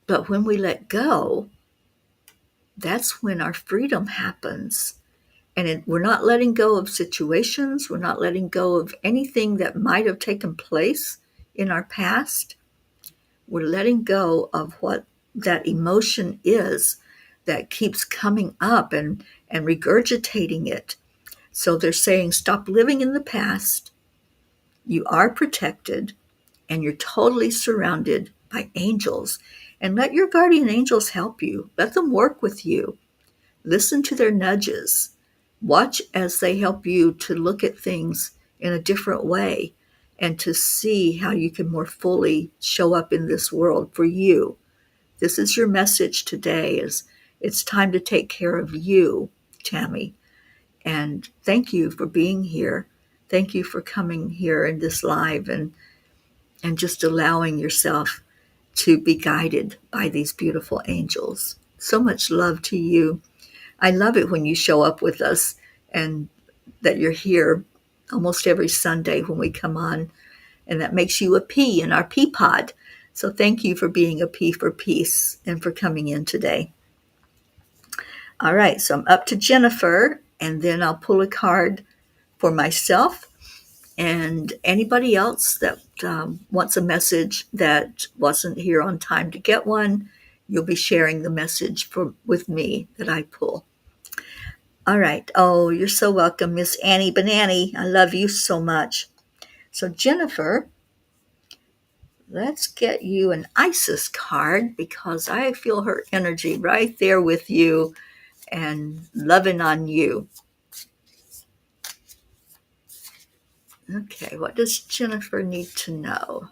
But when we let go, that's when our freedom happens. And we're not letting go of situations. We're not letting go of anything that might have taken place in our past. We're letting go of what that emotion is that keeps coming up and regurgitating it. So they're saying, stop living in the past. You are protected and you're totally surrounded by angels. And let your guardian angels help you. Let them work with you. Listen to their nudges. Watch as they help you to look at things in a different way and to see how you can more fully show up in this world for you. This is your message today, is it's time to take care of you, Tammy. And thank you for being here. Thank you for coming here in this live and just allowing yourself to be guided by these beautiful angels. So much love to you. I love it when you show up with us and that you're here almost every Sunday when we come on, and that makes you a P in our P pod. So thank you for being a P for peace and for coming in today. All right, so I'm up to Jennifer, and then I'll pull a card for myself and anybody else that wants a message that wasn't here on time to get one. You'll be sharing the message with me that I pull. All right. Oh, you're so welcome, Miss Annie Banani. I love you so much. So, Jennifer, let's get you an Isis card because I feel her energy right there with you and loving on you. Okay, what does Jennifer need to know?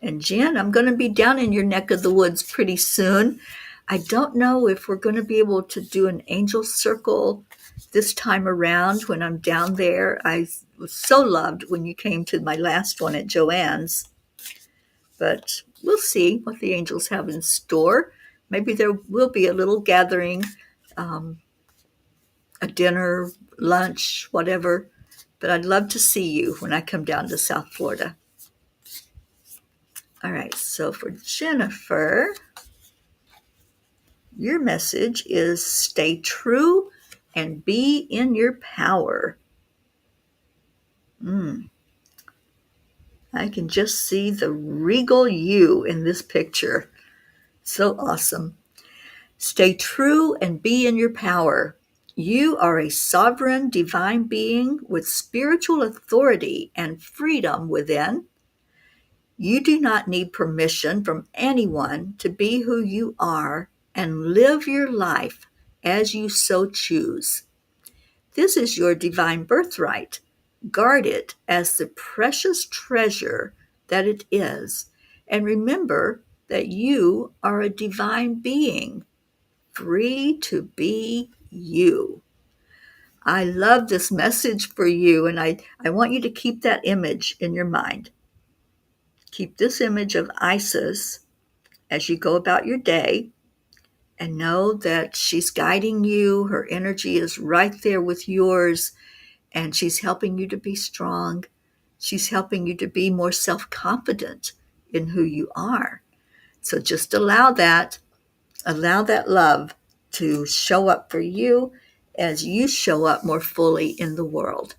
And Jen, I'm going to be down in your neck of the woods pretty soon. I don't know if we're going to be able to do an angel circle this time around when I'm down there. I was so loved when you came to my last one at Joanne's. But we'll see what the angels have in store. Maybe there will be a little gathering, a dinner, lunch, whatever. But I'd love to see you when I come down to South Florida. All right, so for Jennifer, your message is stay true and be in your power. I can just see the regal you in this picture. So awesome. Stay true and be in your power. You are a sovereign divine being with spiritual authority and freedom within. You do not need permission from anyone to be who you are and live your life as you so choose. This is your divine birthright. Guard it as the precious treasure that it is, and remember that you are a divine being, free to be you. I love this message for you, and I want you to keep that image in your mind. Keep this image of Isis as you go about your day, and know that she's guiding you. Her energy is right there with yours, and she's helping you to be strong. She's helping you to be more self-confident in who you are. So just allow that love to show up for you as you show up more fully in the world.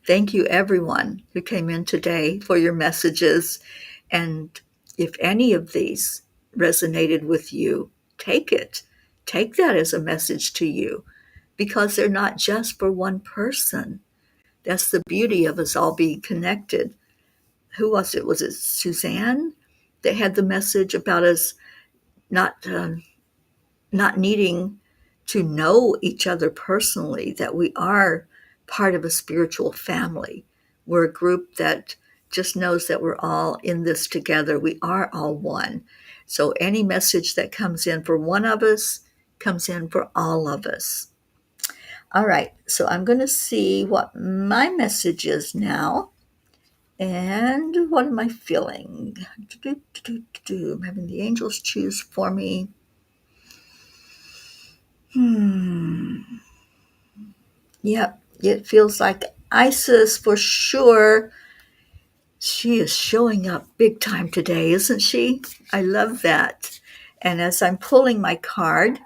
Thank you, everyone who came in today, for your messages. And if any of these resonated with you, take it. Take that as a message to you, because they're not just for one person. That's the beauty of us all being connected. Who was it? Was it Suzanne that had the message about us not needing to know each other personally, that we are part of a spiritual family. We're a group that just knows that we're all in this together. We are all one. So any message that comes in for one of us comes in for all of us. All right, so I'm going to see what my message is now. And what am I feeling? I'm having the angels choose for me. Yep, it feels like Isis for sure. She is showing up big time today, isn't she? I love that. And as I'm pulling my card,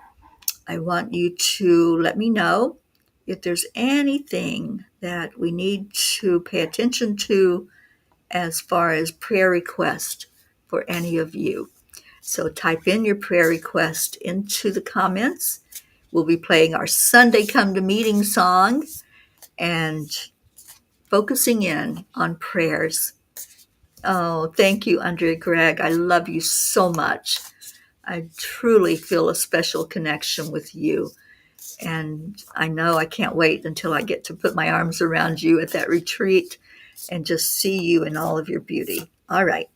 I want you to let me know if there's anything that we need to pay attention to as far as prayer request for any of you. So type in your prayer request into the comments. We'll be playing our Sunday Come to Meeting song and focusing in on prayers. Oh, thank you, Andrea Gregg. I love you so much. I truly feel a special connection with you. And I know I can't wait until I get to put my arms around you at that retreat and just see you in all of your beauty. All right.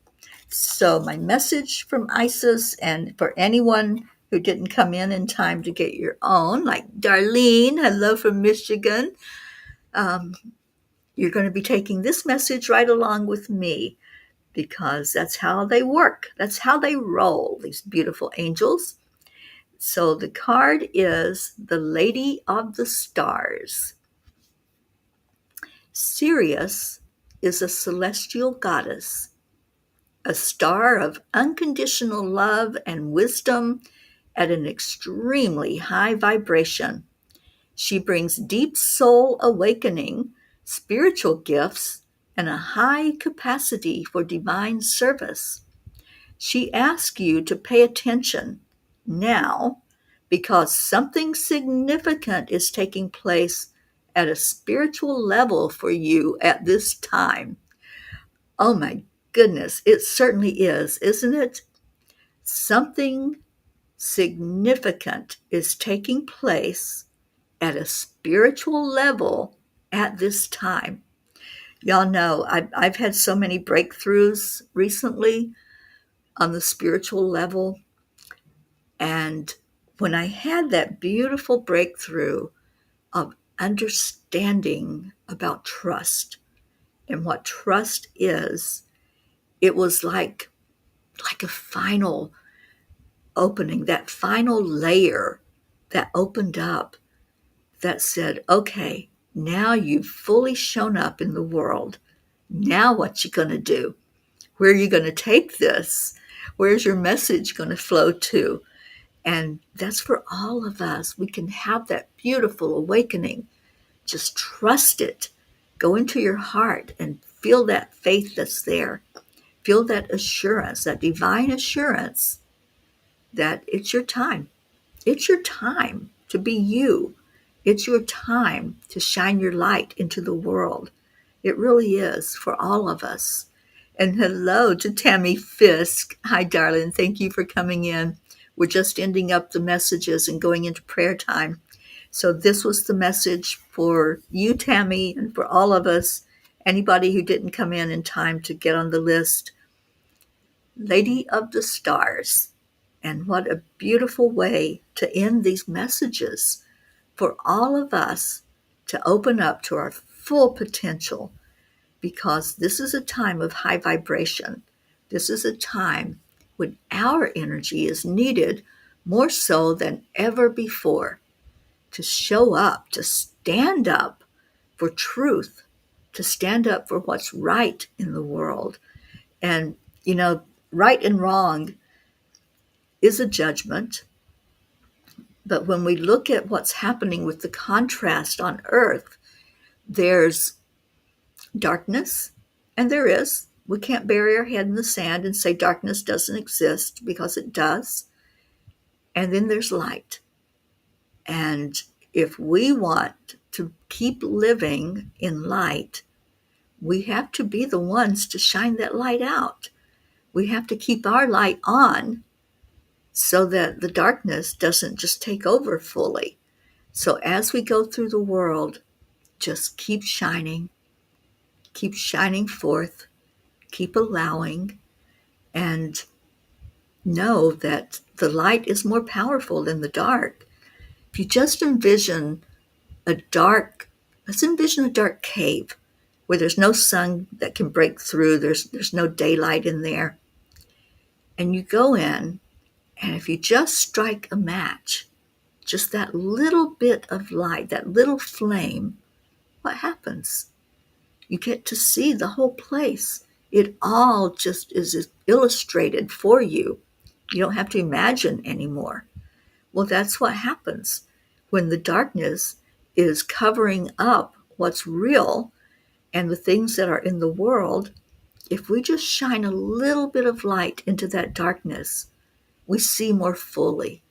So, my message from Isis, and for anyone who didn't come in time to get your own, like Darlene, hello from Michigan, um, you're going to be taking this message right along with me because that's how they work. That's how they roll, these beautiful angels. So, the card is the Lady of the Stars. Sirius is a celestial goddess, a star of unconditional love and wisdom at an extremely high vibration. She brings deep soul awakening, spiritual gifts, and a high capacity for divine service. She asks you to pay attention now because something significant is taking place at a spiritual level for you at this time. Oh my goodness, it certainly is, isn't it? Something significant is taking place at a spiritual level at this time. Y'all know I've had so many breakthroughs recently on the spiritual level. And when I had that beautiful breakthrough of understanding about trust and what trust is, it was like a final opening, that final layer that opened up that said, okay, now you've fully shown up in the world. Now what you going to do? Where are you going to take this? Where's your message going to flow to? And that's for all of us. We can have that beautiful awakening. Just trust it. Go into your heart and feel that faith that's there. Feel that assurance, that divine assurance that it's your time. It's your time to be you. It's your time to shine your light into the world. It really is for all of us. And hello to Tammy Fisk. Hi, darling. Thank you for coming in. We're just ending up the messages and going into prayer time. So this was the message for you, Tammy, and for all of us. Anybody who didn't come in time to get on the list. Lady of the Stars. And what a beautiful way to end these messages for all of us to open up to our full potential, because this is a time of high vibration. This is a time when our energy is needed more so than ever before to show up, to stand up for truth, to stand up for what's right in the world. And, right and wrong is a judgment. But when we look at what's happening with the contrast on earth, there's darkness, and there is. We can't bury our head in the sand and say darkness doesn't exist, because it does. And then there's light. And if we want to keep living in light, we have to be the ones to shine that light out. We have to keep our light on so that the darkness doesn't just take over fully. So as we go through the world, just keep shining forth, keep allowing, and know that the light is more powerful than the dark. If you just let's envision a dark cave where there's no sun that can break through, there's no daylight in there. And you go in, and if you just strike a match, just that little bit of light, that little flame, what happens? You get to see the whole place. It all just is illustrated for you. You don't have to imagine anymore. Well, that's what happens when the darkness is covering up what's real and the things that are in the world. If we just shine a little bit of light into that darkness, we see more fully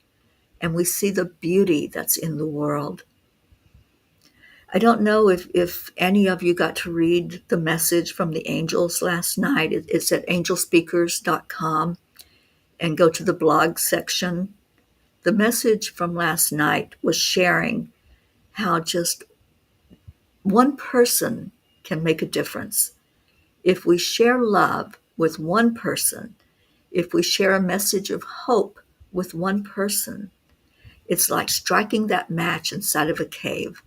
and we see the beauty that's in the world. I don't know if any of you got to read the message from the angels last night. It's at angelspeakers.com, and go to the blog section. The message from last night was sharing how just one person can make a difference. If we share love with one person, if we share a message of hope with one person, it's like striking that match inside of a cave.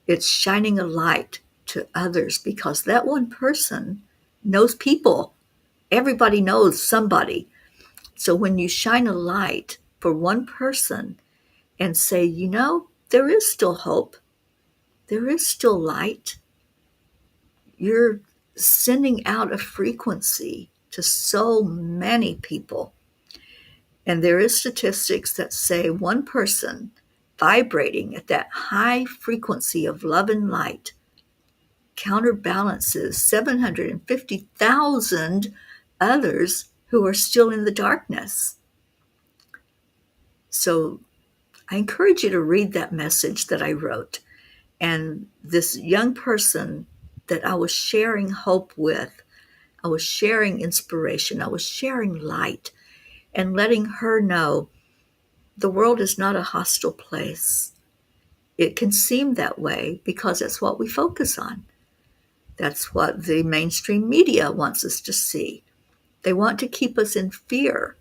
It's shining a light to others because that one person knows people. Everybody knows somebody. So when you shine a light for one person and say, there is still hope, there is still light, you're sending out a frequency to so many people. And there is statistics that say one person vibrating at that high frequency of love and light counterbalances 750,000 others who are still in the darkness. So I encourage you to read that message that I wrote. And this young person that I was sharing hope with, I was sharing inspiration, I was sharing light, and letting her know the world is not a hostile place. It can seem that way because that's what we focus on. That's what the mainstream media wants us to see. They want to keep us in fear.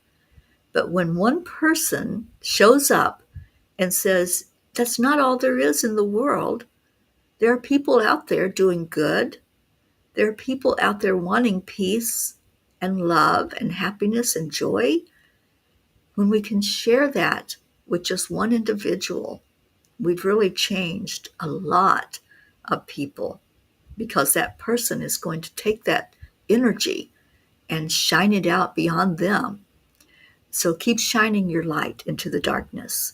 But when one person shows up and says, that's not all there is in the world, there are people out there doing good. There are people out there wanting peace and love and happiness and joy. When we can share that with just one individual, we've really changed a lot of people because that person is going to take that energy and shine it out beyond them. So keep shining your light into the darkness.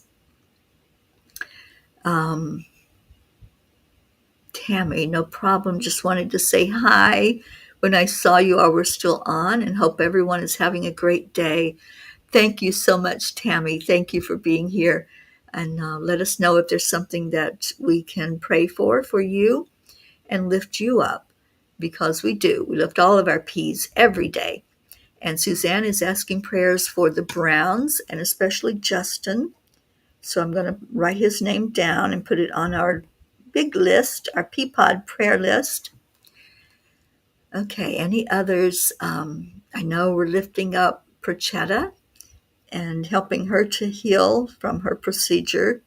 Tammy, no problem. Just wanted to say hi. When I saw you, I were still on, and hope everyone is having a great day. Thank you so much, Tammy. Thank you for being here. And let us know if there's something that we can pray for you and lift you up, because we do. We lift all of our P's every day. And Suzanne is asking prayers for the Browns and especially Justin. So I'm going to write his name down and put it on our big list, our Peapod prayer list. Okay, any others? I know we're lifting up Perchetta and helping her to heal from her procedure.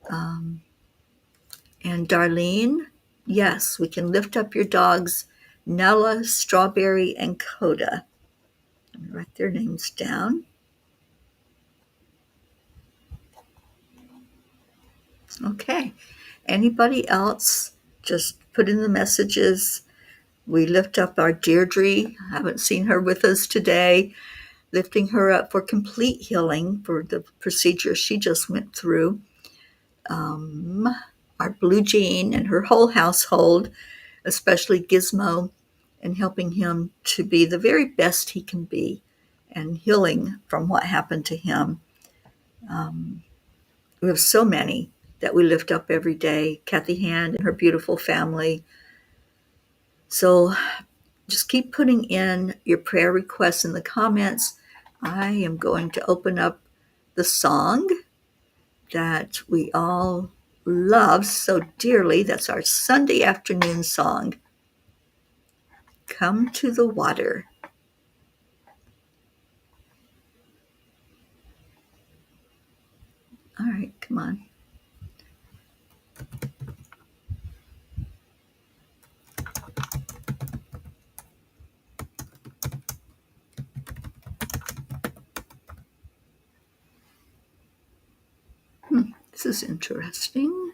And Darlene, yes, we can lift up your dogs, Nella, Strawberry, and Coda. Let me write their names down. Okay. Anybody else? Just put in the messages. We lift up our Deirdre. I haven't seen her with us today. Lifting her up for complete healing for the procedure she just went through. Our Blue Jean and her whole household, especially Gizmo, and helping him to be the very best he can be and healing from what happened to him. We have so many that we lift up every day. Kathy Hand and her beautiful family. So just keep putting in your prayer requests in the comments. I am going to open up the song that we all love so dearly. That's our Sunday afternoon song, Come to the Water. All right, come on. This is interesting.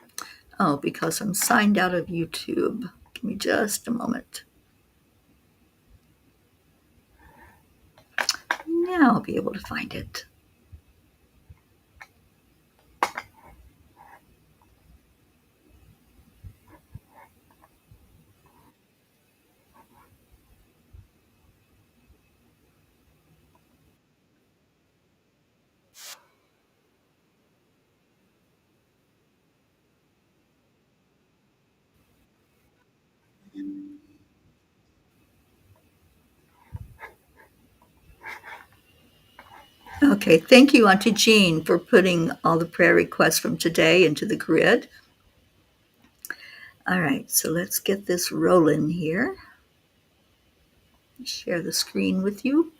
Oh, because I'm signed out of YouTube. Give me just a moment. Now I'll be able to find it. Okay, thank you, Auntie Jean, for putting all the prayer requests from today into the grid. All right, so let's get this rolling here. Share the screen with you.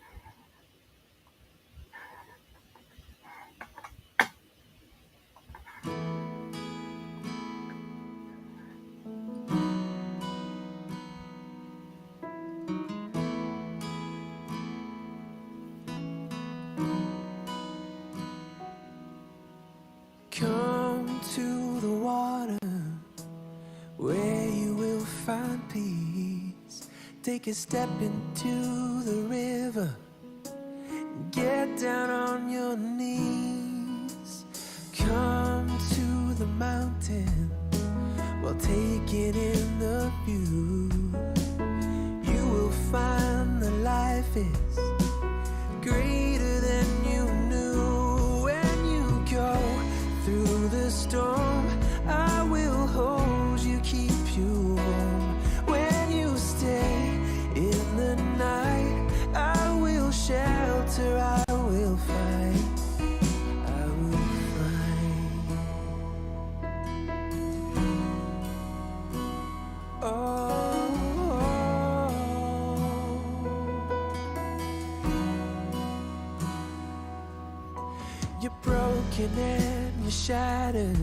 Come to the water where you will find peace. Take a step into the river. Get down on your knees. Come to the mountain while taking in the view. You will find that life is greater than you knew. When you go through the storm, I will hold you, keep you warm. When you stay in the night, I will shelter, I will fight, I will fight. You're broken and you're shattered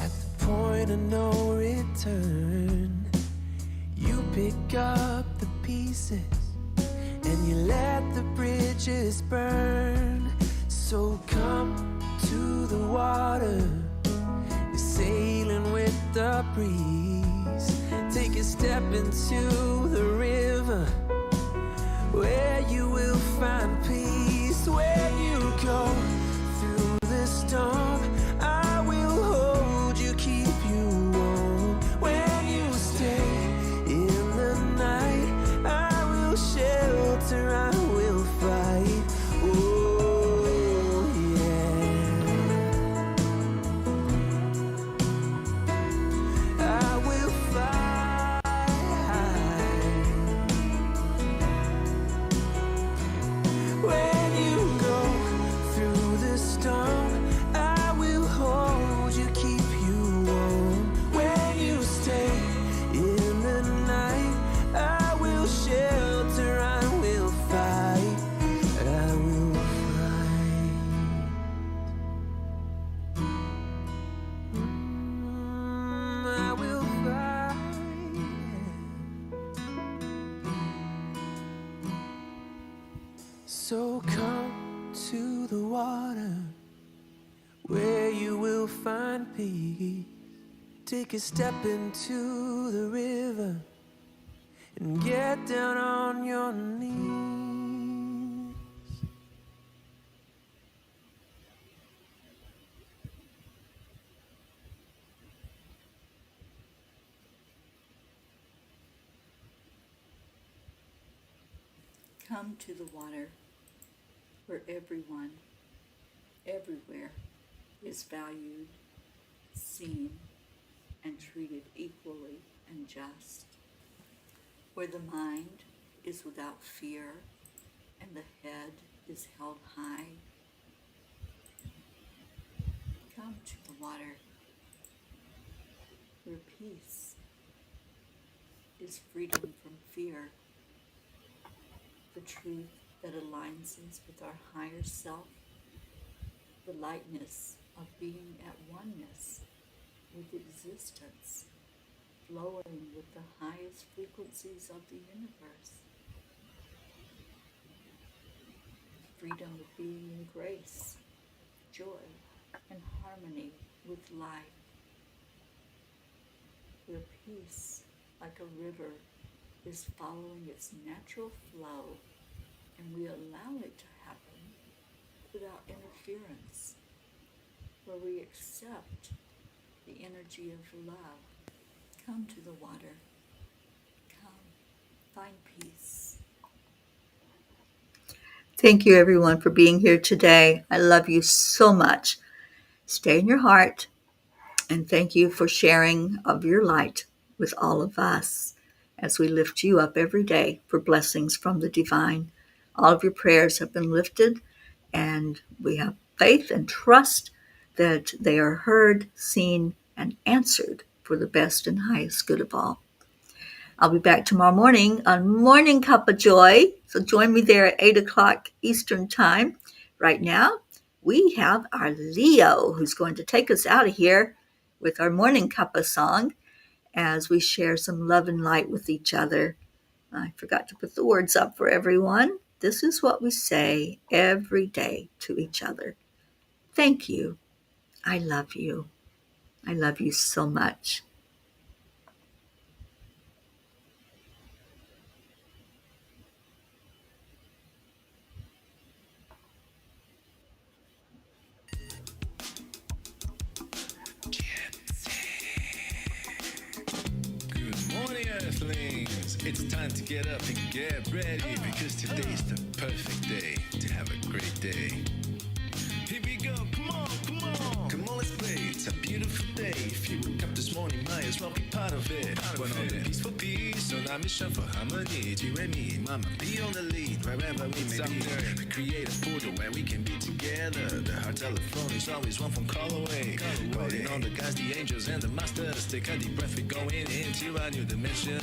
at the point of no return. You pick up the pieces and you let the bridges burn. So come to the water, you're sailing with the breeze. Take a step into the river where you will find peace. When you go through the storm, I will hold you, keep you warm. When you stay in the night, I will shelter, I will fight. Oh yeah, I will fight. When you go through the storm, I will hold you, keep you warm. When you stay in the night, I will shelter, I will fight, I will fight. I will fight. So come to the water where you will find peace. Take a step into the river and get down on your knees. Come to the water where everyone, everywhere, is valued, seen, and treated equally and just. Where the mind is without fear and the head is held high. Come to the water where peace is freedom from fear, the truth that aligns us with our higher self, the lightness of being at oneness with existence, flowing with the highest frequencies of the universe, freedom of being in grace, joy, and harmony with life, where peace, like a river, is following its natural flow, and we allow it to happen without interference, where we accept the energy of love. Come to the water. Come, find peace. Thank you, everyone, for being here today. I love you so much. Stay in your heart, and thank you for sharing of your light with all of us as we lift you up every day for blessings from the divine. All of your prayers have been lifted, and we have faith and trust that they are heard, seen, and answered for the best and highest good of all. I'll be back tomorrow morning on Morning Cuppa Joy. So join me there at 8 o'clock Eastern Time. Right now, we have our Leo who's going to take us out of here with our Morning Cuppa song as we share some love and light with each other. I forgot to put the words up for everyone. This is what we say every day to each other. Thank you. I love you. I love you so much. Good morning, Earthlings. It's time to get up and get ready because today's the perfect day to have a great day. Here we go, come on, come on. Come on, let's play. It's a beautiful day. If you woke up this morning, might as well be part of it. One on the peaceful peace, on our mission for harmony. You and me, mama, be on the lead wherever we may be. We create a portal where we can be together. The heart telephone is always one phone call away. Calling on the guys, the angels, and the masters. Take a deep breath, we're going into a new dimension.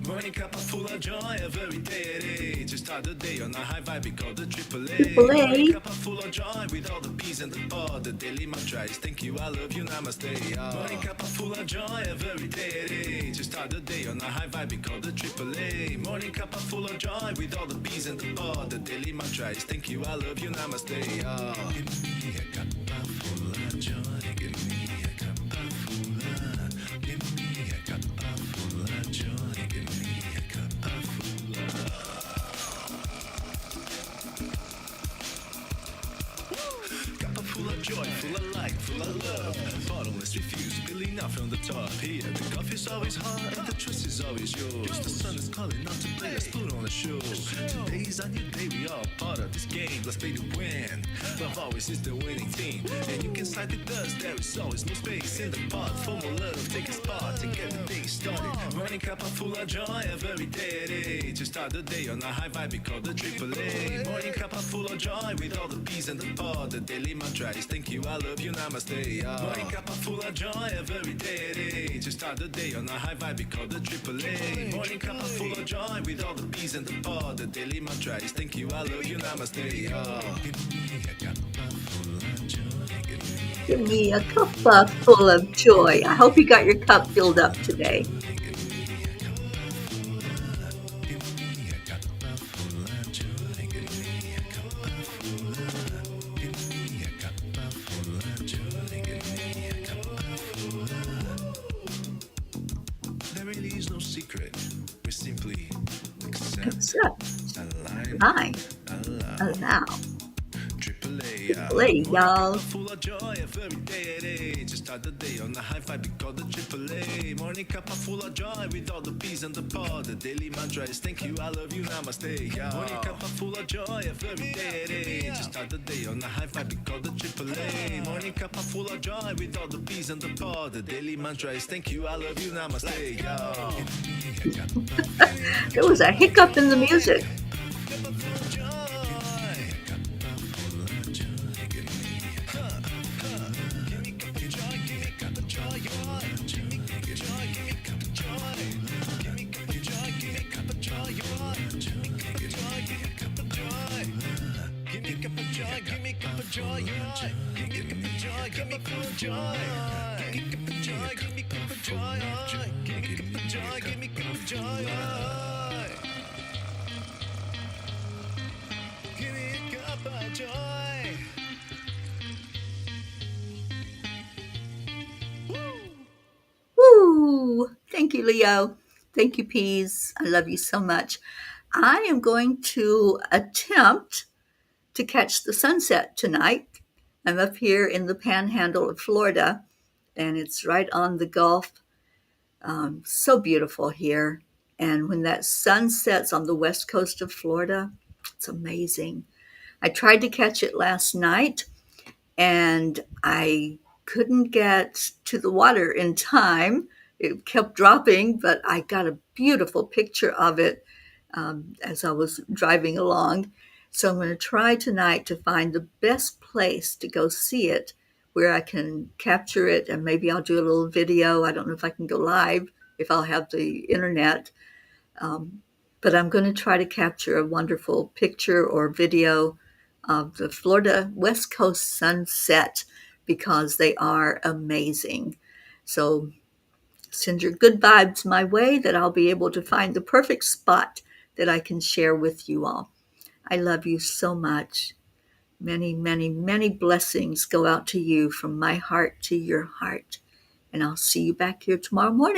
Morning cup full of joy every day. To start the day on a high vibe, we call the AAA. Morning cup full of joy with all the bees and the pod. The daily mantra is thank you, I love you, namaste. Morning cup full of joy every day. To start the day on a high vibe, we call the AAA. Morning cup full of joy with all the bees and the pod. The daily mantra is thank you, I love you, namaste. Give me a cup full of joy. Give me a cup full of. Give me a cup full of joy. Give me a cup full of. Full of joy, full of light, full of love. Bottomless refuse, spilling out from the top. Here, the coffee's always hot and the trust is always yours. The sun is calling out to play, let's put on a show. Today's a new day, we all part of this game. Let's play to win. Love always is the winning team. And you can slide with us, there is always no space in the pot. For more love, take a spot and get the day started. Morning cup full of joy every day. To start the day on a high vibe, we call the AAA. Morning cup full of joy with all the bees and the pod. The daily mantra is thank you, I love you, namaste. Morning cup full of joy every day. To start the day on a high vibe, we call the AAA. Morning cup full of joy with all the bees and the pod. The daily mantra is thank you, I love you, namaste. Give me a cup full of joy. Give me a cup full of joy. I hope you got your cup filled up today. Accept, align, allow. AAA, y'all. Full of joy every day. To start the day on the high vibe, we call the AAA. Morning cup full of joy with all the bees and the pod. The daily mantra is thank you, I love you, namaste. Morning cup full of joy every day. To start the day on the high vibe, we call the AAA. Morning cup full of joy with all the bees and the pod. The daily mantra is thank you, I love you, namaste. There was a hiccup in the music. you, Leo. Thank you, Peas. I love you so much. I am going to attempt to catch the sunset tonight. I'm up here in the panhandle of Florida, and it's right on the Gulf. So beautiful here. And when that sun sets on the west coast of Florida, it's amazing. I tried to catch it last night, and I couldn't get to the water in time. It kept dropping, but I got a beautiful picture of it as I was driving along. So I'm going to try tonight to find the best place to go see it where I can capture it, and maybe I'll do a little video. I don't know if I can go live, if I'll have the internet. Um, but I'm going to try to capture a wonderful picture or video of the Florida West Coast sunset because they are amazing. So send your good vibes my way that I'll be able to find the perfect spot that I can share with you all. I love you so much. Many, many, many blessings go out to you from my heart to your heart. And I'll see you back here tomorrow morning.